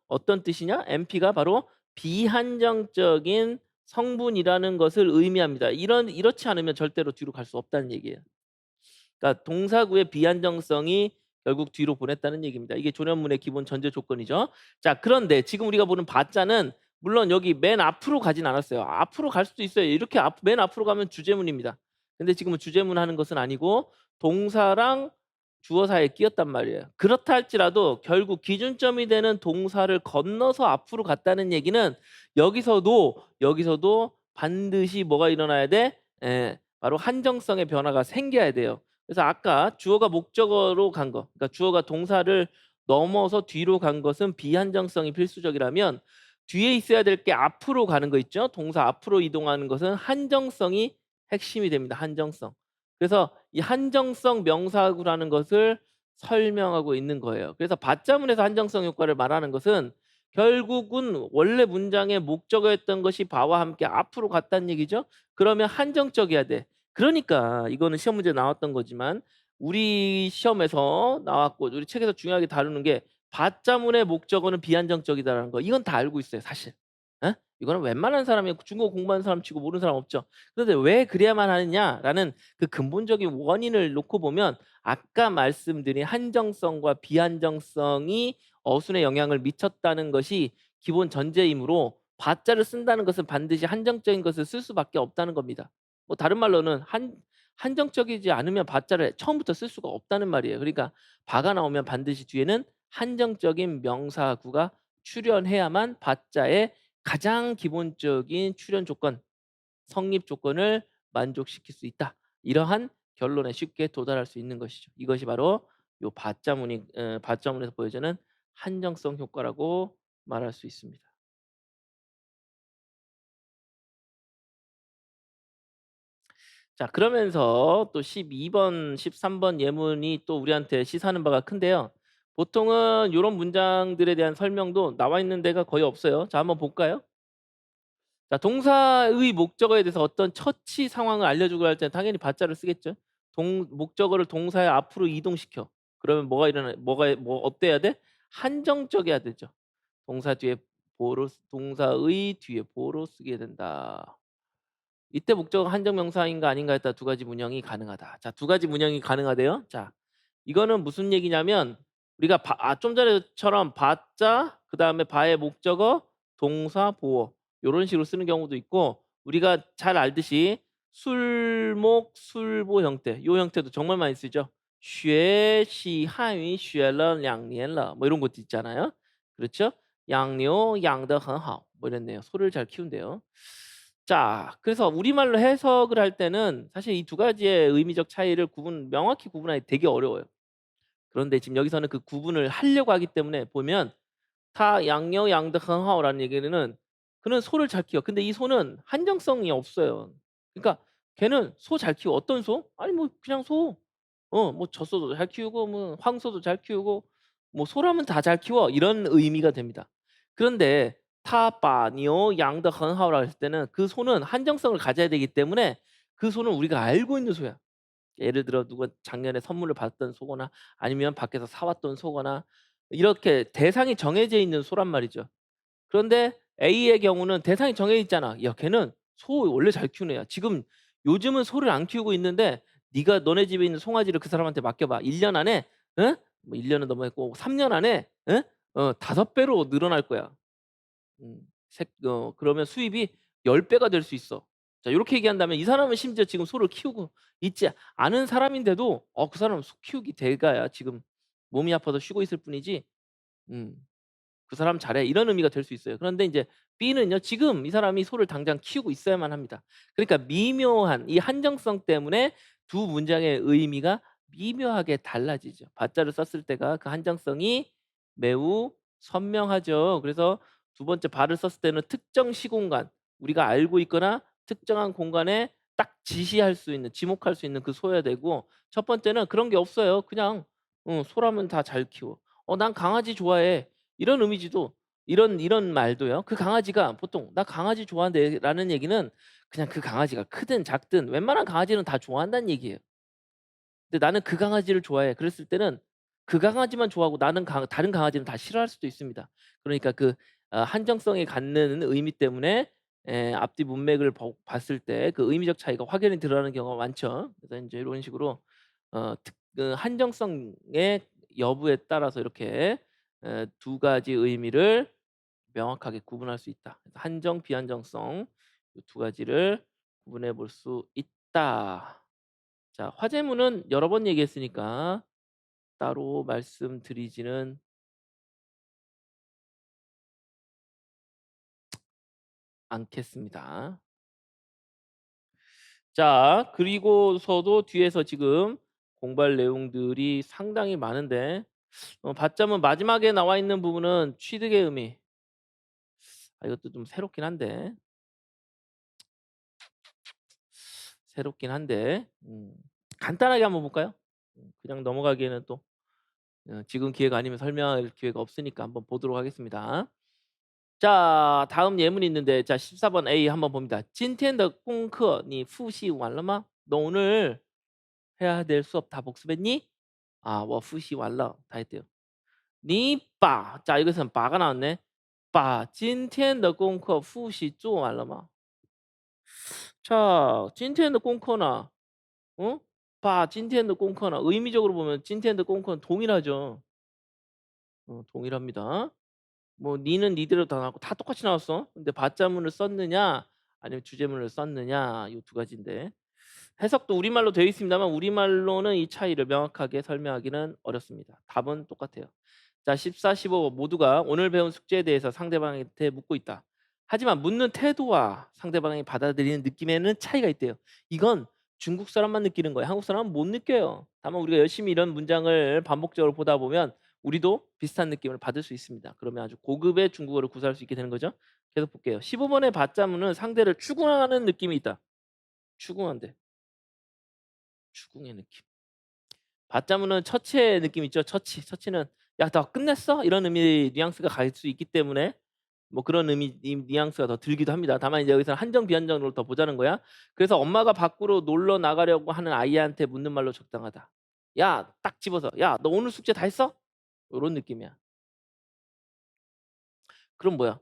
어떤 뜻이냐? MP가 바로 비한정적인 성분이라는 것을 의미합니다. 이렇지 않으면 절대로 뒤로 갈 수 없다는 얘기예요. 그러니까 동사구의 비한정성이 결국 뒤로 보냈다는 얘기입니다. 이게 조련문의 기본 전제 조건이죠. 자, 그런데 지금 우리가 보는 바자는 물론 여기 맨 앞으로 가진 않았어요. 앞으로 갈 수도 있어요. 이렇게 맨 앞으로 가면 주제문입니다. 근데 지금은 주제문 하는 것은 아니고 동사랑 주어 사이에 끼었단 말이에요. 그렇다 할지라도 결국 기준점이 되는 동사를 건너서 앞으로 갔다는 얘기는 여기서도 반드시 뭐가 일어나야 돼? 바로 한정성의 변화가 생겨야 돼요. 그래서 아까 주어가 목적어로 간 거, 그러니까 주어가 동사를 넘어서 뒤로 간 것은 비한정성이 필수적이라면 뒤에 있어야 될 게 앞으로 가는 거 있죠? 동사 앞으로 이동하는 것은 한정성이 핵심이 됩니다. 한정성. 그래서 이 한정성 명사구라는 것을 설명하고 있는 거예요. 그래서 받자문에서 한정성 효과를 말하는 것은 결국은 원래 문장의 목적어였던 것이 바와 함께 앞으로 갔다는 얘기죠. 그러면 한정적이어야 돼. 그러니까 이거는 시험 문제에 나왔던 거지만 우리 시험에서 나왔고 우리 책에서 중요하게 다루는 게 받자문의 목적어는 비한정적이다라는 거. 이건 다 알고 있어요, 사실. 이거는 웬만한 사람이 중국어 공부하는 사람 치고 모르는 사람 없죠. 그런데 왜 그래야만 하느냐라는 그 근본적인 원인을 놓고 보면 아까 말씀드린 한정성과 비한정성이 어순에 영향을 미쳤다는 것이 기본 전제이므로 받자를 쓴다는 것은 반드시 한정적인 것을 쓸 수밖에 없다는 겁니다. 뭐 다른 말로는 한정적이지 않으면 받자를 처음부터 쓸 수가 없다는 말이에요. 그러니까 바가 나오면 반드시 뒤에는 한정적인 명사구가 출현해야만 받자의 가장 기본적인 출현 조건, 성립 조건을 만족시킬 수 있다. 이러한 결론에 쉽게 도달할 수 있는 것이죠. 이것이 바로 요 받자문에서 보여주는 한정성 효과라고 말할 수 있습니다. 자 그러면서 또 12번 13번 예문이 또 우리한테 시사하는 바가 큰데요. 보통은 요런 문장들에 대한 설명도 나와 있는 데가 거의 없어요. 자 한번 볼까요? 자 동사의 목적어에 대해서 어떤 처치 상황을 알려주고 할 때는 당연히 받자를 쓰겠죠. 목적어를 동사의 앞으로 이동시켜. 그러면 뭐 어때야 돼? 한정적이어야 되죠. 동사의 뒤에 보로 쓰게 된다. 이때 목적어가 한정 명사인가 아닌가에 따라 두 가지 문형이 가능하다. 자, 두 가지 문형이 가능하대요. 자, 이거는 무슨 얘기냐면 우리가 좀 전에처럼 받자 그다음에 바의 목적어 동사 보어 요런 식으로 쓰는 경우도 있고 우리가 잘 알듯이 술목 술보 형태 요 형태도 정말 많이 쓰죠. 学习汉语学了2年了 뭐 이런 것도 있잖아요. 그렇죠? 양료 양的 很好 뭐 이랬네요. 소를 잘 키운대요. 자 그래서 우리말로 해석을 할 때는 사실 이 두 가지의 의미적 차이를 명확히 구분하기 되게 어려워요. 그런데 지금 여기서는 그 구분을 하려고 하기 때문에 보면 타 양녀 양드 헌하오라는 얘기는 그는 소를 잘 키워. 근데 이 소는 한정성이 없어요. 그러니까 걔는 소 잘 키워. 어떤 소? 아니 뭐 그냥 소. 뭐 젖소도 잘 키우고 뭐 황소도 잘 키우고 뭐 소라면 다 잘 키워. 이런 의미가 됩니다. 그런데 타바니오 양드 헌하오라 했을 때는 그 소는 한정성을 가져야 되기 때문에 그 소는 우리가 알고 있는 소야. 예를 들어 누가 작년에 선물을 받았던 소거나 아니면 밖에서 사 왔던 소거나 이렇게 대상이 정해져 있는 소란 말이죠. 그런데 A의 경우는 대상이 정해져 있잖아. "야 걔는 소 원래 잘 키우는 애야. 지금 요즘은 소를 안 키우고 있는데 네가 너네 집에 있는 송아지를 그 사람한테 맡겨 봐. 1년 안에 어? 뭐 1 년은 너무했고 3년 안에 5 배로 늘어날 거야." 그러면 수입이 10 배가 될 수 있어. 자 요렇게 얘기한다면 이 사람은 심지어 지금 소를 키우고 있지 않은 사람인데도 그 사람은 소 키우기 대가야. 지금 몸이 아파서 쉬고 있을 뿐이지 음 '그 사람 잘해.' 이런 의미가 될 수 있어요. 그런데 인제 B는요. 지금 이 사람이 소를 당장 키우고 있어야만 합니다. 그러니까 미묘한 이 한정성 때문에 두 문장의 의미가 미묘하게 달라지죠. 받자를 썼을 때가 그 한정성이 매우 선명하죠. 그래서 두 번째 바를 썼을 때는 특정 시공간, 우리가 알고 있거나 특정한 공간에 딱 지시할 수 있는, 지목할 수 있는 그 소여야 되고, 첫 번째는 그런 게 없어요. 그냥 소라면 다 잘 키워. "난 강아지 좋아해." 이런 이미지도 이런 말도요. 그 강아지가 보통 "나 강아지 좋아한대."라는 얘기는 그냥 그 강아지가 크든 작든 웬만한 강아지는 다 좋아한다는 얘기예요. 근데 "나는 그 강아지를 좋아해." 그랬을 때는 그 강아지만 좋아하고 나는 다른 강아지는 다 싫어할 수도 있습니다. 그러니까 그 한정성이 갖는 의미 때문에 앞뒤 문맥을 봤을 때 그 의미적 차이가 확연히 드러나는 경우가 많죠. 그래서 인제 이런 식으로 그 한정성의 여부에 따라서 이렇게 두 가지 의미를 명확하게 구분할 수 있다. 그래서 한정, 비한정성 이 두 가지를 구분해 볼 수 있다. 자, 화제문은 여러 번 얘기했으니까 따로 말씀드리지는 않겠습니다. 자, 그리고서도 뒤에서 지금 공부할 내용들이 상당히 많은데 받자면 마지막에 나와 있는 부분은 취득의 의미. 이것도 좀 새롭긴 한데 간단하게 한번 볼까요? 그냥 넘어가기에는 또 지금 기회가 아니면 설명할 기회가 없으니까 한번 보도록 하겠습니다. 자, 다음 예문이 있는데 자 14번 A 한번 봅니다. 今天的功课你复习完了吗? 너 오늘 해야 될 수업 다 복습했니? 我复习完了. 다 했대요. 你把 자 여기서는 바가 나왔네. 把今天的功课复习做完了吗? 자, 今天的功课나 어? 把今天的功课나 의미적으로 보면 今天的功课는 동일하죠. 동일합니다. 뭐 니는 니대로 다 나왔고 다 똑같이 나왔어. 근데 받자문을 썼느냐 아니면 주제문을 썼느냐 이 두 가지인데 해석도 우리말로 되어 있습니다만 우리말로는 이 차이를 명확하게 설명하기는 어렵습니다. 답은 똑같아요. 자 14, 15 모두가 오늘 배운 숙제에 대해서 상대방한테 묻고 있다. 하지만 묻는 태도와 상대방이 받아들이는 느낌에는 차이가 있대요. 이건 중국 사람만 느끼는 거예요. 한국 사람은 못 느껴요. 다만 우리가 열심히 이런 문장을 반복적으로 보다 보면 우리도 비슷한 느낌을 받을 수 있습니다. 그러면 아주 고급의 중국어를 구사할 수 있게 되는 거죠. 계속 볼게요. 15번의 받자문은 상대를 추궁하는 느낌이 있다. 추궁한대. 추궁의 느낌. 받자문은 처치의 느낌 있죠. 처치. 처치는 "야 너 끝냈어?" 이런 의미 뉘앙스가 갈 수 있기 때문에 뭐 그런 의미 뉘앙스가 더 들기도 합니다. 다만 이제 여기서는 한정 비한정으로 더 보자는 거야. 그래서 엄마가 밖으로 놀러 나가려고 하는 아이한테 묻는 말로 적당하다. "야" 딱 집어서 "야 너 오늘 숙제 다 했어?" 요런 느낌이야. 그럼 뭐야?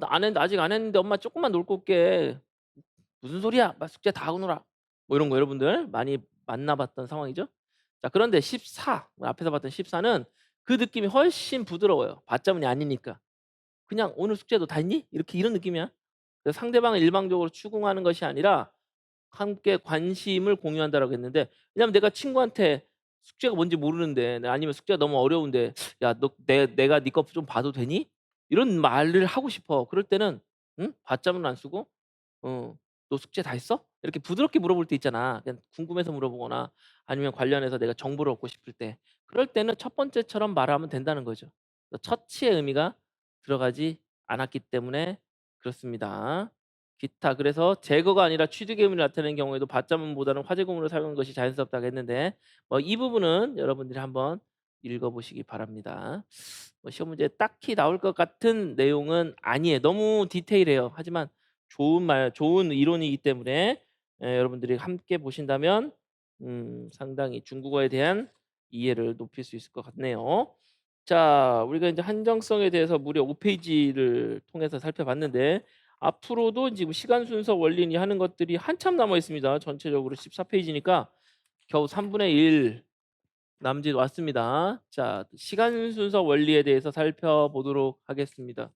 나 안 했는데 아직 안 했는데 엄마 쪼끔만 놀고 올게." "무슨 소리야? 빨리 숙제 다 하고 놀아." 뭐 이런 거 여러분들 많이 만나 봤던 상황이죠. 자, 그런데 14 앞에서 봤던 14는 그 느낌이 훨씬 부드러워요. 받자문이 아니니까. 그냥 "오늘 숙제 너 다 했니?" 이렇게 이런 느낌이야. 그래서 상대방을 일방적으로 추궁하는 것이 아니라 함께 관심을 공유한다라고 했는데 왜냐하면 내가 친구한테 숙제가 뭔지 모르는데 아니면 숙제가 너무 어려운데 "야 너 내가 네 거 좀 봐도 되니?" 이런 말을 하고 싶어. 그럴 때는 받자문을 안 쓰고 어 "너 숙제 다 했어?" 이렇게 부드럽게 물어볼 때 있잖아. 그냥 궁금해서 물어보거나 아니면 관련해서 내가 정보를 얻고 싶을 때. 그럴 때는 첫 번째처럼 말하면 된다는 거죠. 처치의 의미가 들어가지 않았기 때문에 그렇습니다. 기타 그래서 제거가 아니라 취득의 의미를 나타내는 경우에도 받자문보다는 화제구문을 사용하는 것이 자연스럽다고 했는데 이 부분은 여러분들이 한번 읽어 보시기 바랍니다. 시험 문제에 딱히 나올 것 같은 내용은 아니에요. 너무 디테일해요. 하지만 좋은 이론이기 때문에 여러분들이 함께 보신다면 상당히 중국어에 대한 이해를 높일 수 있을 것 같네요. 자, 우리가 인제 한정성에 대해서 무려 5 페이지를 통해서 살펴봤는데 앞으로도 지금 시간 순서 원리니 하는 것들이 한참 남아 있습니다. 전체적으로 14 페이지니까 겨우 3분의 1 남짓 왔습니다. 자, 시간 순서 원리에 대해서 살펴보도록 하겠습니다.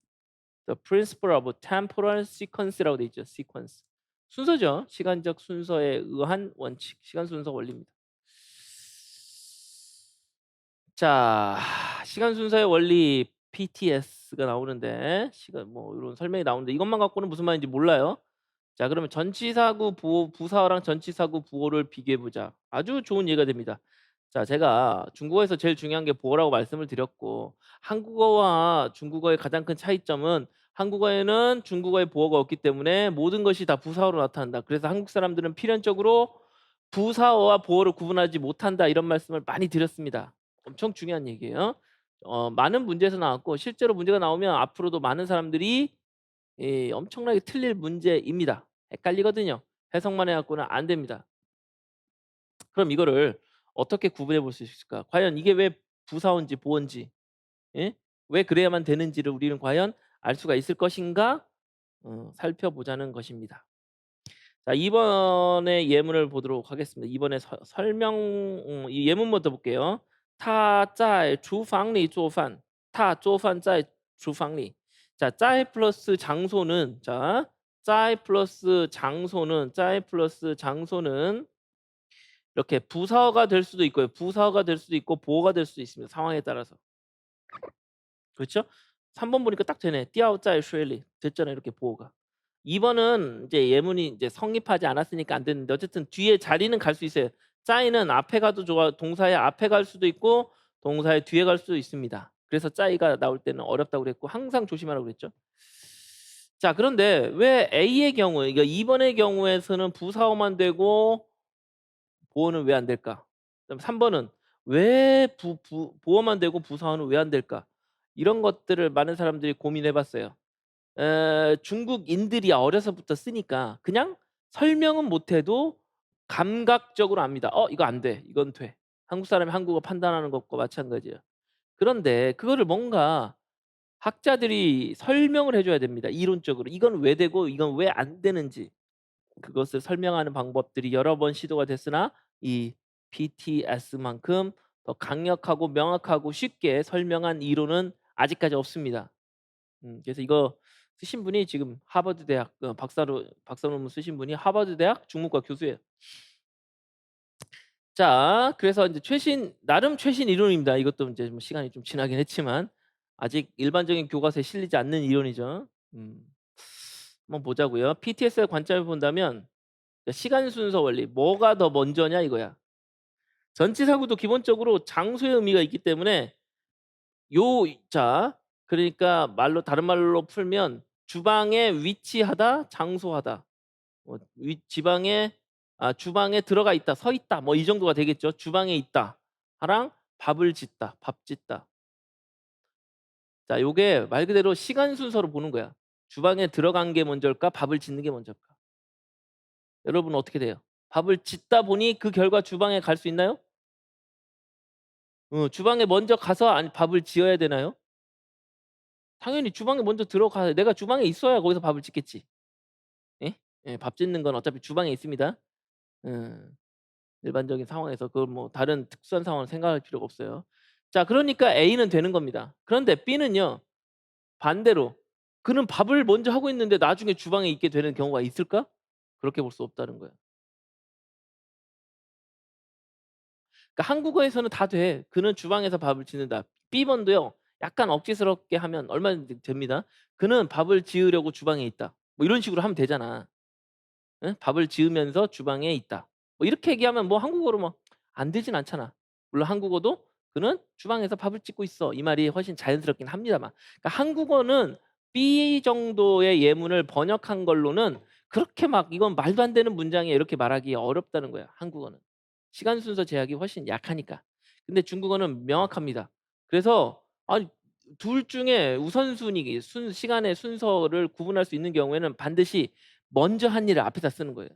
The principle of temporal sequence라고 돼 있죠. sequence. 순서죠. 시간적 순서에 의한 원칙. 시간 순서 원리입니다. 자, 시간 순서의 원리 PTS가 나오는데 시간 뭐 이런 설명이 나오는데 이것만 갖고는 무슨 말인지 몰라요. 자, 그러면 전치사구 부호 부사어랑 전치사구 부호를 비교해 보자. 아주 좋은 예가 됩니다. 자, 제가 중국어에서 제일 중요한 게 부호라고 말씀을 드렸고 한국어와 중국어의 가장 큰 차이점은 한국어에는 중국어의 부호가 없기 때문에 모든 것이 다 부사어로 나타난다. 그래서 한국 사람들은 필연적으로 부사어와 부호를 구분하지 못한다. 이런 말씀을 많이 드렸습니다. 엄청 중요한 얘기예요. 많은 문제에서 나왔고 실제로 문제가 나오면 앞으로도 많은 사람들이 엄청나게 틀릴 문제입니다. 헷갈리거든요. 해석만 해 갖고는 안 됩니다. 그럼 이거를 어떻게 구분해 볼 수 있을까? 과연 이게 왜 부사어인지 보어인지, 예? 왜 그래야만 되는지를 우리는 과연 알 수가 있을 것인가? 살펴보자는 것입니다. 자, 이번에 예문을 보도록 하겠습니다. 이번에 설명 이 예문부터 볼게요. 他在厨房里做饭. 他做饭在厨房里. 자, 在 플러스 장소는 자, 在 플러스 장소는 在 플러스 장소는 이렇게 부사어가 될 수도 있고요. 부사어가 될 수도 있고 보어가 될 수도 있습니다. 상황에 따라서. 그렇죠? 3번 보니까 딱 되네. 掉在水里. 됐잖아요. 이렇게 보어가. 2 번은 이제 예문이 이제 성립하지 않았으니까 안 됐는데 어쨌든 뒤에 자리는 갈 수 있어요. 짜이는 앞에 가도 좋아 동사의 앞에 갈 수도 있고 동사의 뒤에 갈 수도 있습니다. 그래서 짜이가 나올 때는 어렵다고 그랬고 항상 조심하라고 그랬죠. 자, 그런데 왜 A의 경우 그러니까 2 번의 경우에서는 부사어만 되고 보어는 왜 안 될까? 그다음에 3 번은 왜 보어만 되고 부사어는 왜 안 될까? 이런 것들을 많은 사람들이 고민해 봤어요. 중국인들이 어려서부터 쓰니까 그냥 설명은 못 해도 감각적으로 압니다. 이거 안 돼. 이건 돼. 한국 사람이 한국어 판단하는 것과 마찬가지예요. 그런데 그거를 뭔가 학자들이 설명을 해 줘야 됩니다, 이론적으로. 이건 왜 되고 이건 왜 안 되는지. 그것을 설명하는 방법들이 여러 번 시도가 됐으나 이 BTS만큼 더 강력하고 명확하고 쉽게 설명한 이론은 아직까지 없습니다. 그래서 이거 쓰신 분이 지금 하버드 대학 박사 논문 쓰신 분이 하버드 대학 중문과 교수예요. 자, 그래서 인제 나름 최신 이론입니다. 이것도 인제 뭐 시간이 좀 지나긴 했지만 아직 일반적인 교과서에 실리지 않는 이론이죠. 한번 보자고요. PTS의 관점을 본다면 시간 순서 원리 뭐가 더 먼저냐 이거야. 전치사구도 기본적으로 장소의 의미가 있기 때문에 자, 그러니까 다른 말로 풀면 주방에 위치하다, 장소하다. 위 지방에 주방에 들어가 있다, 서 있다 뭐 이 정도가 되겠죠. 주방에 있다 랑 밥을 짓다, 밥 짓다. 자, 요게 말 그대로 시간 순서로 보는 거야. 주방에 들어간 게 먼저일까 밥을 짓는 게 먼저일까? 여러분은 어떻게 돼요? 밥을 짓다 보니 그 결과 주방에 갈 수 있나요? 주방에 먼저 가서 밥을 지어야 되나요? 당연히 주방에 먼저 들어가야 내가 주방에 있어야 거기서 밥을 짓겠지. 예? 예, 밥 짓는 건 어차피 주방에 있습니다. 음. 일반적인 상황에서 그걸 뭐 다른 특수한 상황을 생각할 필요가 없어요. 자, 그러니까 A는 되는 겁니다. 그런데 B는요. 반대로 그는 밥을 먼저 하고 있는데 나중에 주방에 있게 되는 경우가 있을까? 그렇게 볼 수 없다는 거예요. 그러니까 한국어에서는 다 돼. 그는 주방에서 밥을 짓는다. B번도요. 약간 억지스럽게 하면 얼마든지 됩니다. 그는 밥을 지으려고 주방에 있다. 뭐 이런 식으로 하면 되잖아. 응? 밥을 지으면서 주방에 있다. 뭐 이렇게 얘기하면 뭐 한국어로 뭐 안 되진 않잖아. 물론 한국어도 "그는 주방에서 밥을 짓고 있어." 이 말이 훨씬 자연스럽긴 합니다만. 그러니까 한국어는 B 정도의 예문을 번역한 걸로는 그렇게 막 "이건 말도 안 되는 문장이야." 이렇게 말하기 어렵다는 거야, 한국어는. 시간 순서 제약이 훨씬 약하니까. 근데 중국어는 명확합니다. 그래서 아니 둘 중에 우선순위 시간의 순서를 구분할 수 있는 경우에는 반드시 먼저 한 일을 앞에다 쓰는 거예요.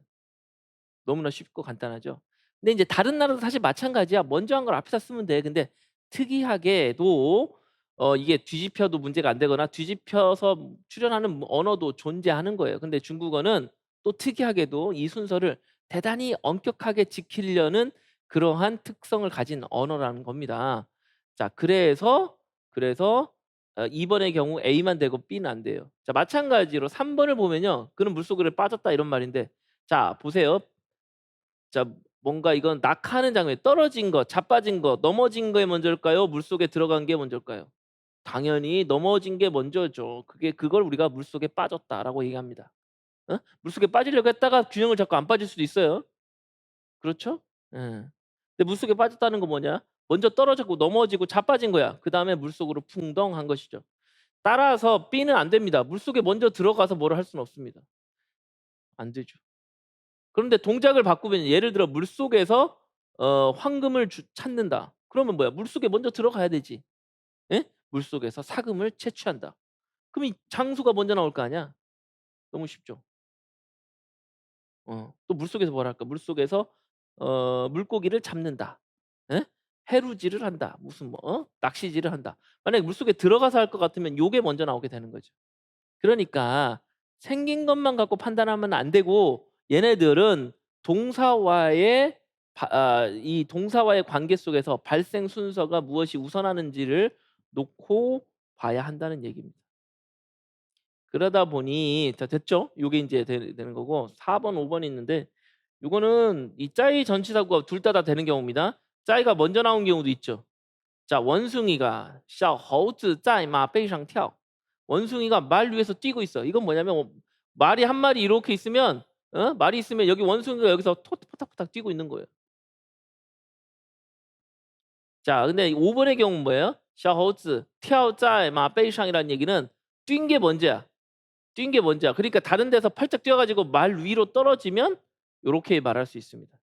너무나 쉽고 간단하죠. 근데 인제 다른 나라도 사실 마찬가지야. 먼저 한 걸 앞에다 쓰면 돼. 근데 특이하게도 이게 뒤집혀도 문제가 안 되거나 뒤집혀서 출현하는 언어도 존재하는 거예요. 근데 중국어는 또 특이하게도 이 순서를 대단히 엄격하게 지키려는 그러한 특성을 가진 언어라는 겁니다. 자 그래서 2 번의 경우 A만 되고 B는 안 돼요. 자 마찬가지로 3 번을 보면요. "그는 물속으로 빠졌다." 이런 말인데 자 보세요. 자 뭔가 이건 낙하하는 장면 떨어진 거, 자빠진 거, 넘어진 게 먼저일까요? 물속에 들어간 게 먼저일까요? 당연히 넘어진 게 먼저죠. 그걸 우리가 "물속에 빠졌다."라고 얘기합니다. 물속에 빠지려고 했다가 균형을 잡고 안 빠질 수도 있어요. 그렇죠? 예. 근데 물속에 빠졌다는 건 뭐냐? 먼저 떨어졌고 넘어지고 자빠진 거야. 그다음에 물속으로 풍덩한 것이죠. 따라서 B는 안 됩니다. 물속에 먼저 들어가서 뭐를 할 수는 없습니다. 안 되죠. 그런데 동작을 바꾸면 예를 들어 물속에서 황금을 찾는다. 그러면 뭐야? 물속에 먼저 들어가야 되지. 예? 물속에서 사금을 채취한다. 그럼 이 장수가 먼저 나올 거 아니야. 너무 쉽죠. 또 물속에서 뭘 할까? 물속에서 물고기를 잡는다. 예? 해루질을 한다. 무슨 뭐 낚시질을 한다. 만약에 물속에 들어가서 할 것 같으면 요게 먼저 나오게 되는 거죠. 그러니까 생긴 것만 갖고 판단하면 안 되고 얘네들은 동사와의 이 동사와의 관계 속에서 발생 순서가 무엇이 우선하는지를 놓고 봐야 한다는 얘기입니다. 그러다 보니 자 됐죠? 요게 인제 되는 거고 4 번, 5 번이 있는데 요거는 이 짜이 전치사구가 둘 다 되는 경우입니다. 짜이가 먼저 나온 경우도 있죠. 자 원숭이가 小猴子在马背上跳. 원숭이가 말 위에서 뛰고 있어. 이건 뭐냐면 말이 한 마리 이렇게 있으면 말이 있으면 여기 원숭이가 여기서 포탁포탁 뛰고 있는 거예요. 자 근데 5 번의 경우는 뭐예요? 小猴子跳在马背上이라는 얘기는 뛴 게 먼저야. 뛴 게 먼저야. 그러니까 다른 데서 팔짝 뛰어 가지고 말 위로 떨어지면 요렇게 말할 수 있습니다.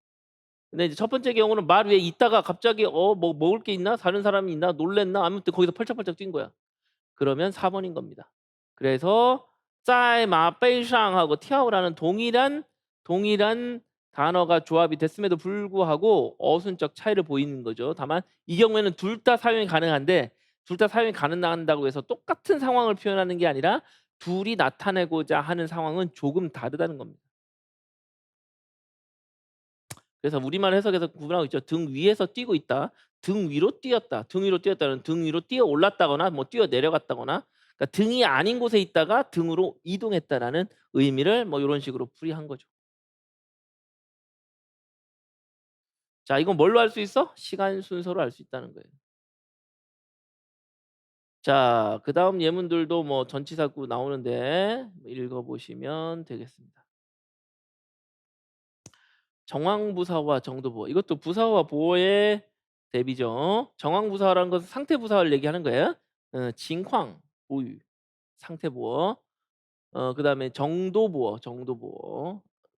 근데 이제 첫 번째 경우는 말 위에 있다가 갑자기 뭐 먹을 게 있나? 다른 사람이 있나? 놀랐나? 아무튼 거기서 펄쩍펄쩍 뛴 거야. 그러면 4 번인 겁니다. 그래서 在马背上하고 跳라는 동일한 단어가 조합이 됐음에도 불구하고 어순적 차이를 보이는 거죠. 다만 이 경우에는 둘 다 사용이 가능한데 둘 다 사용이 가능한다고 해서 똑같은 상황을 표현하는 게 아니라 둘이 나타내고자 하는 상황은 조금 다르다는 겁니다. 그래서 우리말 해석에서 구분하고 있죠. 등 위에서 뛰고 있다. 등 위로 뛰었다. 등 위로 뛰었다는 등 위로 뛰어 올랐다거나 뭐 뛰어 내려갔다거나 그러니까 등이 아닌 곳에 있다가 등으로 이동했다라는 의미를 뭐 요런 식으로 풀이한 거죠. 자 이건 뭘로 알 수 있어? 시간 순서로 알 수 있다는 거예요. 자 그다음 예문들도 뭐 전치사구 나오는데 읽어 보시면 되겠습니다. 정황부사와 정도부호. 이것도 부사와 보어의 대비죠. 정황부사라는 것은 상태부사를 얘기하는 거예요. 징황, 보유, 상태부어. 그다음에 정도부어.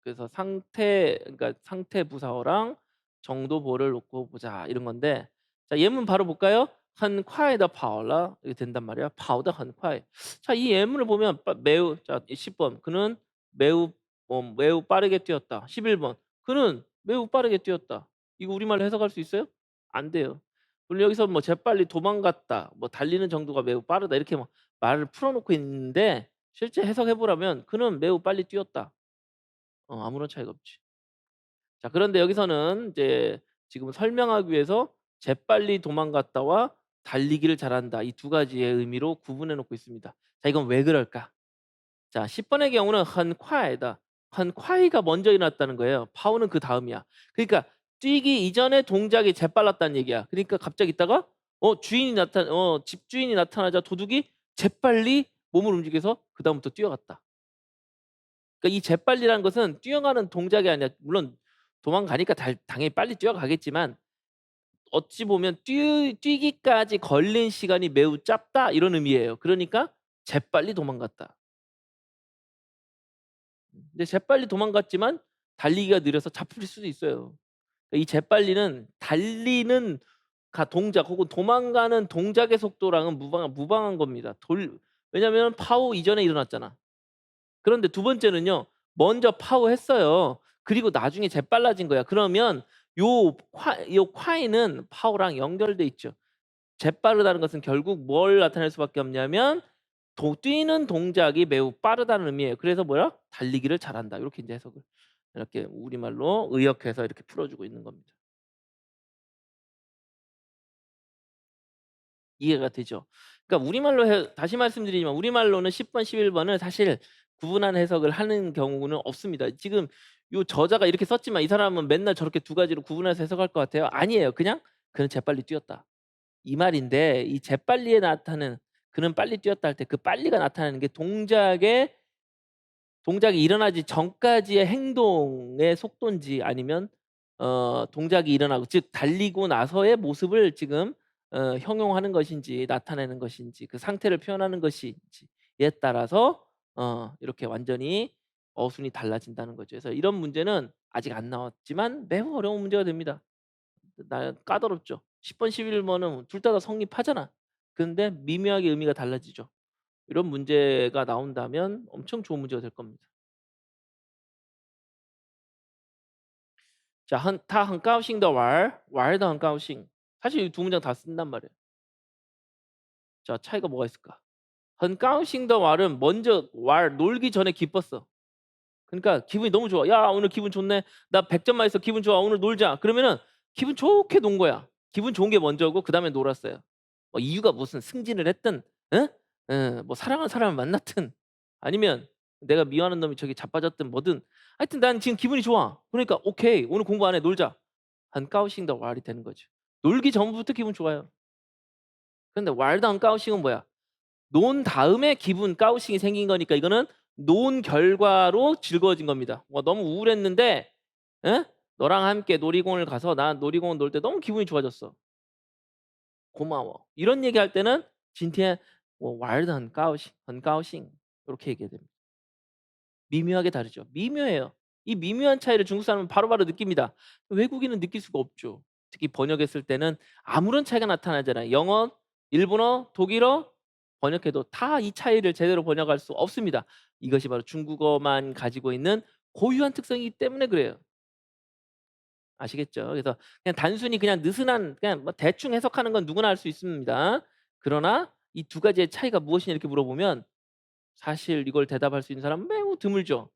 그래서 그러니까 상태부사어랑 정도부어를 놓고 보자 이런 건데 자 예문 바로 볼까요? 很快地跑了 이렇게 된단 말이야. 跑得很快. 자 이 예문을 보면 매우 자 10 번 그는 매우 빠르게 뛰었다. 11 번 그는 매우 빠르게 뛰었다. 이거 우리말로 해석할 수 있어요? 안 돼요. 물론 여기서 뭐 재빨리 도망갔다. 뭐 달리는 정도가 매우 빠르다. 이렇게 뭐 말을 풀어 놓고 있는데 실제 해석해 보라면 그는 매우 빨리 뛰었다. 아무런 차이가 없지. 자 그런데 여기서는 이제 지금 설명하기 위해서 재빨리 도망갔다와 달리기를 잘한다. 이 두 가지의 의미로 구분해 놓고 있습니다. 자 이건 왜 그럴까? 자 10 번의 경우는 很快다. 很快가 먼저 일어났다는 거예요. 파워는 그다음이야. 그러니까 뛰기 이전에 동작이 재빨랐다는 얘기야. 그러니까 갑자기 있다가 집주인이 나타나자 도둑이 재빨리 몸을 움직여서 그다음부터 뛰어갔다. 그러니까 이 재빨리라는 것은 뛰어가는 동작이 아니라 물론 도망가니까 당연히 빨리 뛰어가겠지만 어찌 보면 뛰기까지 걸린 시간이 매우 짧다 이런 의미예요. 그러니까 재빨리 도망갔다. 근데 재빨리 도망갔지만 달리기가 느려서 잡힐 수도 있어요. 이 재빨리는 달리는 동작 혹은 도망가는 동작의 속도랑은 무방한 겁니다. 왜냐하면 파워 이전에 일어났잖아. 그런데 두 번째는요. 먼저 파워했어요. 그리고 나중에 재빨라진 거야. 그러면 요 콰이는 파워랑 연결돼 있죠. 재빠르다는 것은 결국 뭘 나타낼 수밖에 없냐면 뛰는 동작이 매우 빠르다는 의미예요. 그래서 뭐야? 달리기를 잘한다. 이렇게 인제 해석을 이렇게 우리말로 의역해서 이렇게 풀어 주고 있는 겁니다. 이해가 되죠? 그러니까 우리말로 다시 말씀드리지만 우리말로는 10 번, 11 번을 사실 구분하는 해석을 하는 경우는 없습니다. 지금 요 저자가 이렇게 썼지만 이 사람은 맨날 저렇게 두 가지로 구분해서 해석할 것 같아요? 아니에요. 그냥 '그는 재빨리 뛰었다.' 이 말인데 이 재빨리에 나타나는 그는 빨리 뛰었다 할 때 그 빨리가 나타나는 게 동작이 일어나지 전까지의 행동의 속도인지 아니면 동작이 일어나고 즉 달리고 나서의 모습을 지금 형용하는 것인지 나타내는 것인지 그 상태를 표현하는 것인지에 따라서 이렇게 완전히 어순이 달라진다는 거죠. 그래서 이런 문제는 아직 안 나왔지만 매우 어려운 문제가 됩니다. 까다롭죠. 10 번 11 번은 둘 다 성립하잖아. 근데 미묘하게 의미가 달라지죠. 이런 문제가 나온다면 엄청 좋은 문제가 될 겁니다. 자, 他很高兴地玩，玩得很高兴. 사실 이 두 문장 다 쓴단 말이에요. 자, 차이가 뭐가 있을까? 很高兴地玩은 먼저 놀기 전에 기뻤어. 그러니까 기분이 너무 좋아. "야, 오늘 기분 좋네. 나 100점 맞았어. 기분 좋아. 오늘 놀자." 그러면은 기분 좋게 논 거야. 기분 좋은 게 먼저고 그다음에 놀았어요. 뭐 이유가 무슨 승진을 했든 응? 뭐 사랑하는 사람을 만났든 아니면 내가 미워하는 놈이 저기 자빠졌든 뭐든 하여튼 난 지금 기분이 좋아. 그러니까 "오케이. 오늘 공부 안 해. 놀자." 한 까우싱 더 왈이 되는 거죠. 놀기 전부터 기분 좋아요. 근데 왈더 한 까우싱은 뭐야? 논 다음에 기분 까우싱이 생긴 거니까 이거는 논 결과로 즐거워진 겁니다. 너무 우울했는데 에? 너랑 함께 놀이공원을 가서 난 놀이공원 놀 때 너무 기분이 좋아졌어. 고마워. 이런 얘기할 때는 진티에 왈더 한 까우싱, 한 까우싱 이렇게 얘기해야 됩니다. 미묘하게 다르죠. 미묘해요. 이 미묘한 차이를 중국 사람은 바로바로 느낍니다. 외국인은 느낄 수가 없죠. 특히 번역했을 때는 아무런 차이가 나타나잖아요. 영어, 일본어, 독일어 번역해도 다 이 차이를 제대로 번역할 수 없습니다. 이것이 바로 중국어만 가지고 있는 고유한 특성이기 때문에 그래요. 아시겠죠? 그래서 그냥 단순히 그냥 느슨한 그냥 뭐 대충 해석하는 건 누구나 할 수 있습니다. 그러나 이 두 가지의 차이가 무엇이냐 이렇게 물어보면 사실 이걸 대답할 수 있는 사람은 매우 드물죠.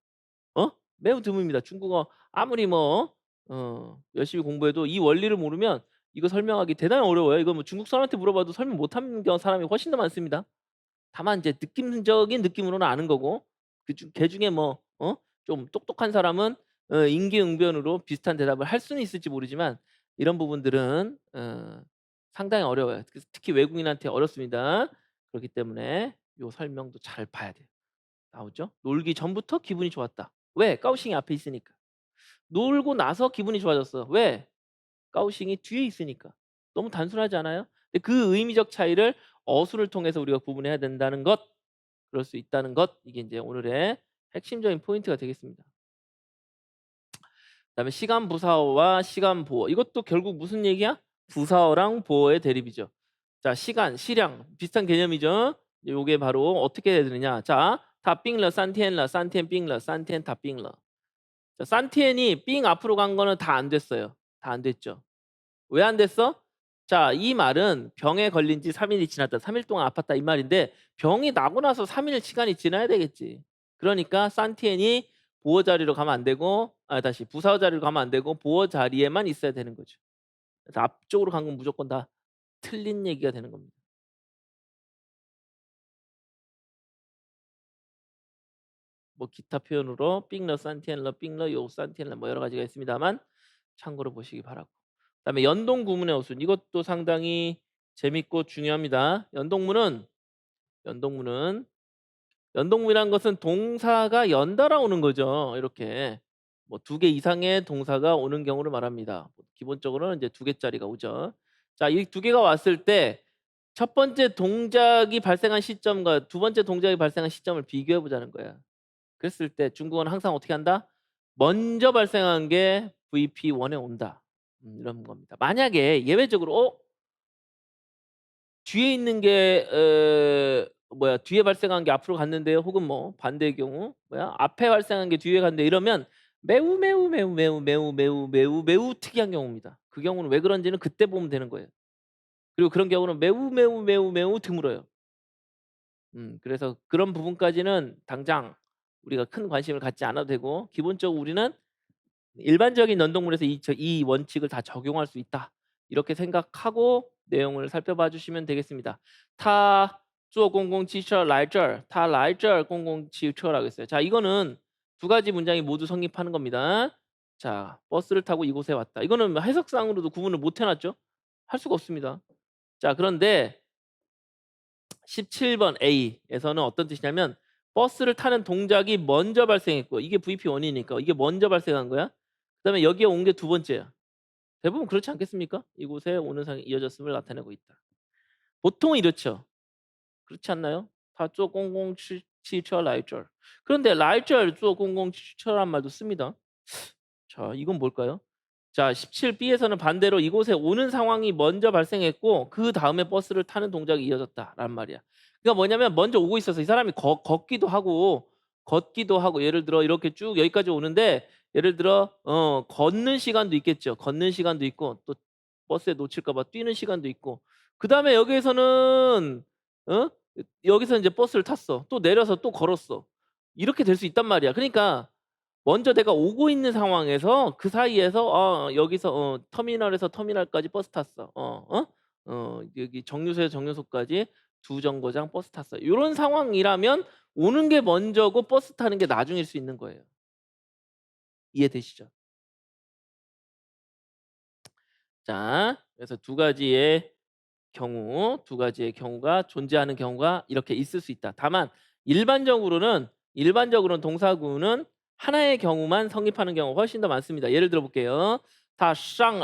매우 드뭅니다. 중국어 아무리 뭐 열심히 공부해도 이 원리를 모르면 이거 설명하기 대단히 어려워요. 이거 뭐 중국 사람한테 물어봐도 설명 못하는 사람이 훨씬 더 많습니다. 다만 이제 느낌적인 느낌으로는 아는 거고 걔중에 뭐 좀 똑똑한 사람은 임기응변으로 비슷한 대답을 할 수는 있을지 모르지만 이런 부분들은 상당히 어려워요. 그래서 특히 외국인한테 어렵습니다. 그렇기 때문에 요 설명도 잘 봐야 돼요. 나오죠? 놀기 전부터 기분이 좋았다. 왜? 까우싱이 앞에 있으니까. 놀고 나서 기분이 좋아졌어. 왜? 까우싱이 뒤에 있으니까. 너무 단순하지 않아요? 근데 그 의미적 차이를 어순을 통해서 우리가 구분해야 된다는 것, 그럴 수 있다는 것, 이게 이제 오늘의 핵심적인 포인트가 되겠습니다. 그다음에 시간 부사어와 시간 보어. 이것도 결국 무슨 얘기야? 부사어랑 보어의 대립이죠. 자, 시간, 시량 비슷한 개념이죠. 요게 바로 어떻게 해야 되느냐? 자, 다 빙러 산티엔러 산티엔 빙러 산티엔 다 빙러. 자, 산티엔이 삥 앞으로 간 거는 다 안 됐어요. 다 안 됐죠. 왜 안 됐어? 자, 이 말은 병에 걸린 지 3 일이 지났다. 3일 동안 아팠다 이 말인데 병이 나고 나서 3일 시간이 지나야 되겠지. 그러니까 산티엔이 보호 자리로 가면 안 되고 다시 부사어 자리로 가면 안 되고 보호 자리에만 있어야 되는 거죠. 그래서 앞쪽으로 간 건 무조건 다 틀린 얘기가 되는 겁니다. 뭐 기타 표현으로 삥러 산티엔러 삥러 요 산티엔러 뭐 여러 가지가 있습니다만 참고로 보시기 바라고. 그다음에 연동 구문의 어순 이것도 상당히 재밌고 중요합니다. 연동문은 연동문이란 것은 동사가 연달아 오는 거죠. 이렇게 뭐 두 개 이상의 동사가 오는 경우를 말합니다. 기본적으로는 이제 두 개짜리가 오죠. 자, 이 두 개가 왔을 때 첫 번째 동작이 발생한 시점과 두 번째 동작이 발생한 시점을 비교해 보자는 거야. 그랬을 때 중국어는 항상 어떻게 한다? 먼저 발생한 게 VP1에 온다. 이런 겁니다. 만약에 예외적으로 뒤에 있는 게 뒤에 발생한 게 앞으로 갔는데요. 혹은 뭐 반대의 경우 앞에 발생한 게 뒤에 갔는데 이러면 매우, 매우, 매우, 매우, 매우, 매우, 매우, 매우 특이한 경우입니다. 그 경우는 왜 그런지는 그때 보면 되는 거예요. 그리고 그런 경우는 매우, 매우, 매우, 매우 드물어요. 그래서 그런 부분까지는 당장 우리가 큰 관심을 갖지 않아도 되고 기본적으로 우리는 일반적인 연동문에서 이 원칙을 다 적용할 수 있다. 이렇게 생각하고 내용을 살펴봐 주시면 되겠습니다. 他坐公共汽车来这儿，他来这儿公共汽车라고 했어요. 자, 이거는 두 가지 문장이 모두 성립하는 겁니다. 자, 버스를 타고 이곳에 왔다. 이거는 해석상으로도 구분을 못 해 놨죠. 할 수가 없습니다. 자, 그런데 17번 A에서는 어떤 뜻이냐면 버스를 타는 동작이 먼저 발생했고 이게 VP1이니까 이게 먼저 발생한 거야. 그다음에 여기에 온 게 두 번째야. 대부분 그렇지 않겠습니까? 이곳에 오는 상이 이어졌음을 나타내고 있다. 보통은 이렇죠. 그렇지 않나요? 他坐公共汽车来这儿. 그런데 来这儿坐公共汽车란 말도 씁니다. 자, 이건 뭘까요? 자, 17B에서는 반대로 이곳에 오는 상황이 먼저 발생했고 그다음에 버스를 타는 동작이 이어졌다라는 말이야. 그러니까 뭐냐면 먼저 오고 있어서 이 사람이 걷기도 하고 예를 들어 이렇게 쭉 여기까지 오는데 예를 들어 걷는 시간도 있겠죠. 걷는 시간도 있고 또 버스에 놓칠까 봐 뛰는 시간도 있고 그다음에 여기에서는 어? 여기서 이제 버스를 탔어. 또 내려서 또 걸었어. 이렇게 될 수 있단 말이야. 그러니까 먼저 내가 오고 있는 상황에서 그 사이에서 여기서 터미널에서 터미널까지 버스 탔어. 여기 정류소에서 정류소까지 두 정거장 버스 탔어. 요런 상황이라면 오는 게 먼저고 버스 타는 게 나중일 수 있는 거예요. 이해되시죠? 자, 그래서 두 가지의 경우가 존재하는 경우가 이렇게 있을 수 있다. 다만 일반적으로는 동사구는 하나의 경우만 성립하는 경우가 훨씬 더 많습니다. 예를 들어 볼게요. 他上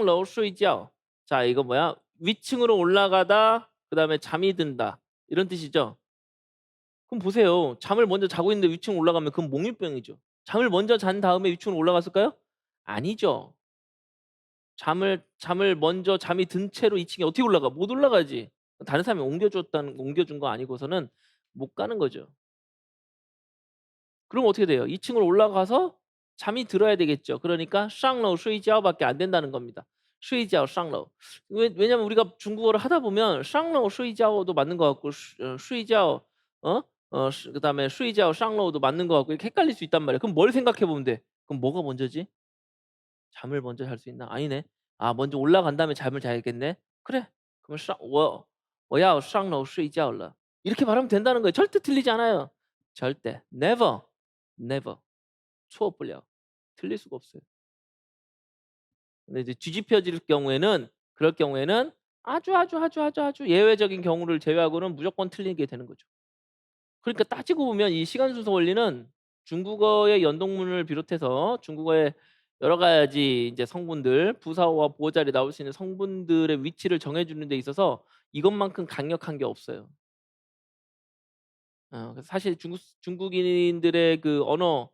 楼睡觉. 자, 이거 뭐야? 위층으로 올라가다 그다음에 잠이 든다. 이런 뜻이죠. 그럼 보세요. 잠을 먼저 자고 있는데 위층 올라가면 그건 몽유병이죠. 잠을 먼저 잔 다음에 위층으로 올라갔을까요? 아니죠. 잠을 먼저 잠이 든 채로 2 층에 어떻게 올라가? 못 올라가지. 다른 사람이 옮겨준 거 아니고서는 못 가는 거죠. 그럼 어떻게 돼요? 2 층으로 올라가서 잠이 들어야 되겠죠. 그러니까 上楼睡觉 밖에 안 된다는 겁니다. 睡觉 上楼. 왜냐면 우리가 중국어를 하다 보면 上楼睡觉도 맞는 것 같고 睡觉 그다음에 睡觉 上楼도 맞는 것 같고 이렇게 헷갈릴 수 있단 말이에요. 그럼 뭘 생각해 보면 돼? 그럼 뭐가 먼저지? 잠을 먼저 잘 수 있나? 아니네. 아, 먼저 올라간 다음에 잠을 자야겠네. 그래. 그럼 我要上楼睡觉了. 이렇게 말하면 된다는 거예요. 절대 틀리지 않아요. 절대. Never. Never. 错不了. 틀릴 수가 없어요. 근데 이제 뒤집혀질 경우에는 그럴 경우에는 아주 예외적인 경우를 제외하고는 무조건 틀리게 되는 거죠. 그러니까 따지고 보면 이 시간 순서 원리는 중국어의 연동문을 비롯해서 중국어의 여러 가지 이제 성분들, 부사어와 보호자리 나올 수 있는 성분들의 위치를 정해 주는 데 있어서 이것만큼 강력한 게 없어요. 그래서 사실 중국인들의 그 언어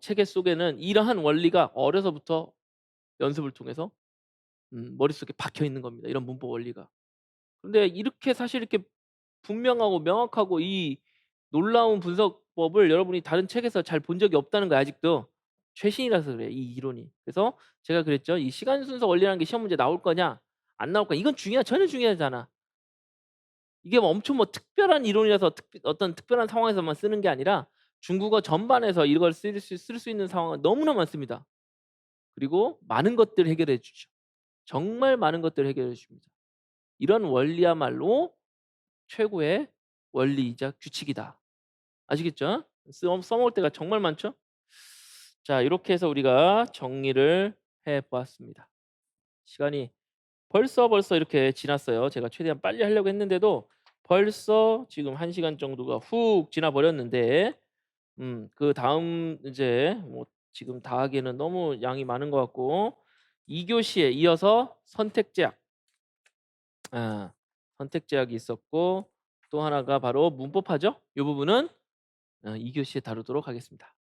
체계 속에는 이러한 원리가 어려서부터 연습을 통해서 머릿속에 박혀 있는 겁니다, 이런 문법 원리가. 근데 이렇게 사실 이렇게 분명하고 명확하고 이 놀라운 분석법을 여러분이 다른 책에서 잘 본 적이 없다는 거예요, 아직도. 최신이라서 그래요, 이 이론이. 그래서 제가 그랬죠. 이 시간 순서 원리라는 게 시험 문제에 나올 거냐 안 나올 거냐 이건 전혀 중요하지 않아. 이게 뭐 엄청 뭐 특별한 이론이라서 어떤 특별한 상황에서만 쓰는 게 아니라 중국어 전반에서 이걸 쓸 수 있는 상황은 너무나 많습니다. 그리고 많은 것들을 해결해 주죠. 정말 많은 것들을 해결해 줍니다. 이런 원리야말로 최고의 원리이자 규칙이다. 아시겠죠? 써먹을 때가 정말 많죠? 자, 이렇게 해서 우리가 정리를 해 보았습니다. 시간이 벌써 이렇게 지났어요. 제가 최대한 빨리 하려고 했는데도 벌써 지금 1 시간 정도가 훅 지나 버렸는데 그다음 이제 뭐 지금 다 하기에는 너무 양이 많은 것 같고 2 교시에 이어서 선택제약, 선택제약이 있었고 또 하나가 바로 문법하죠. 이 부분은 2 교시에 다루도록 하겠습니다.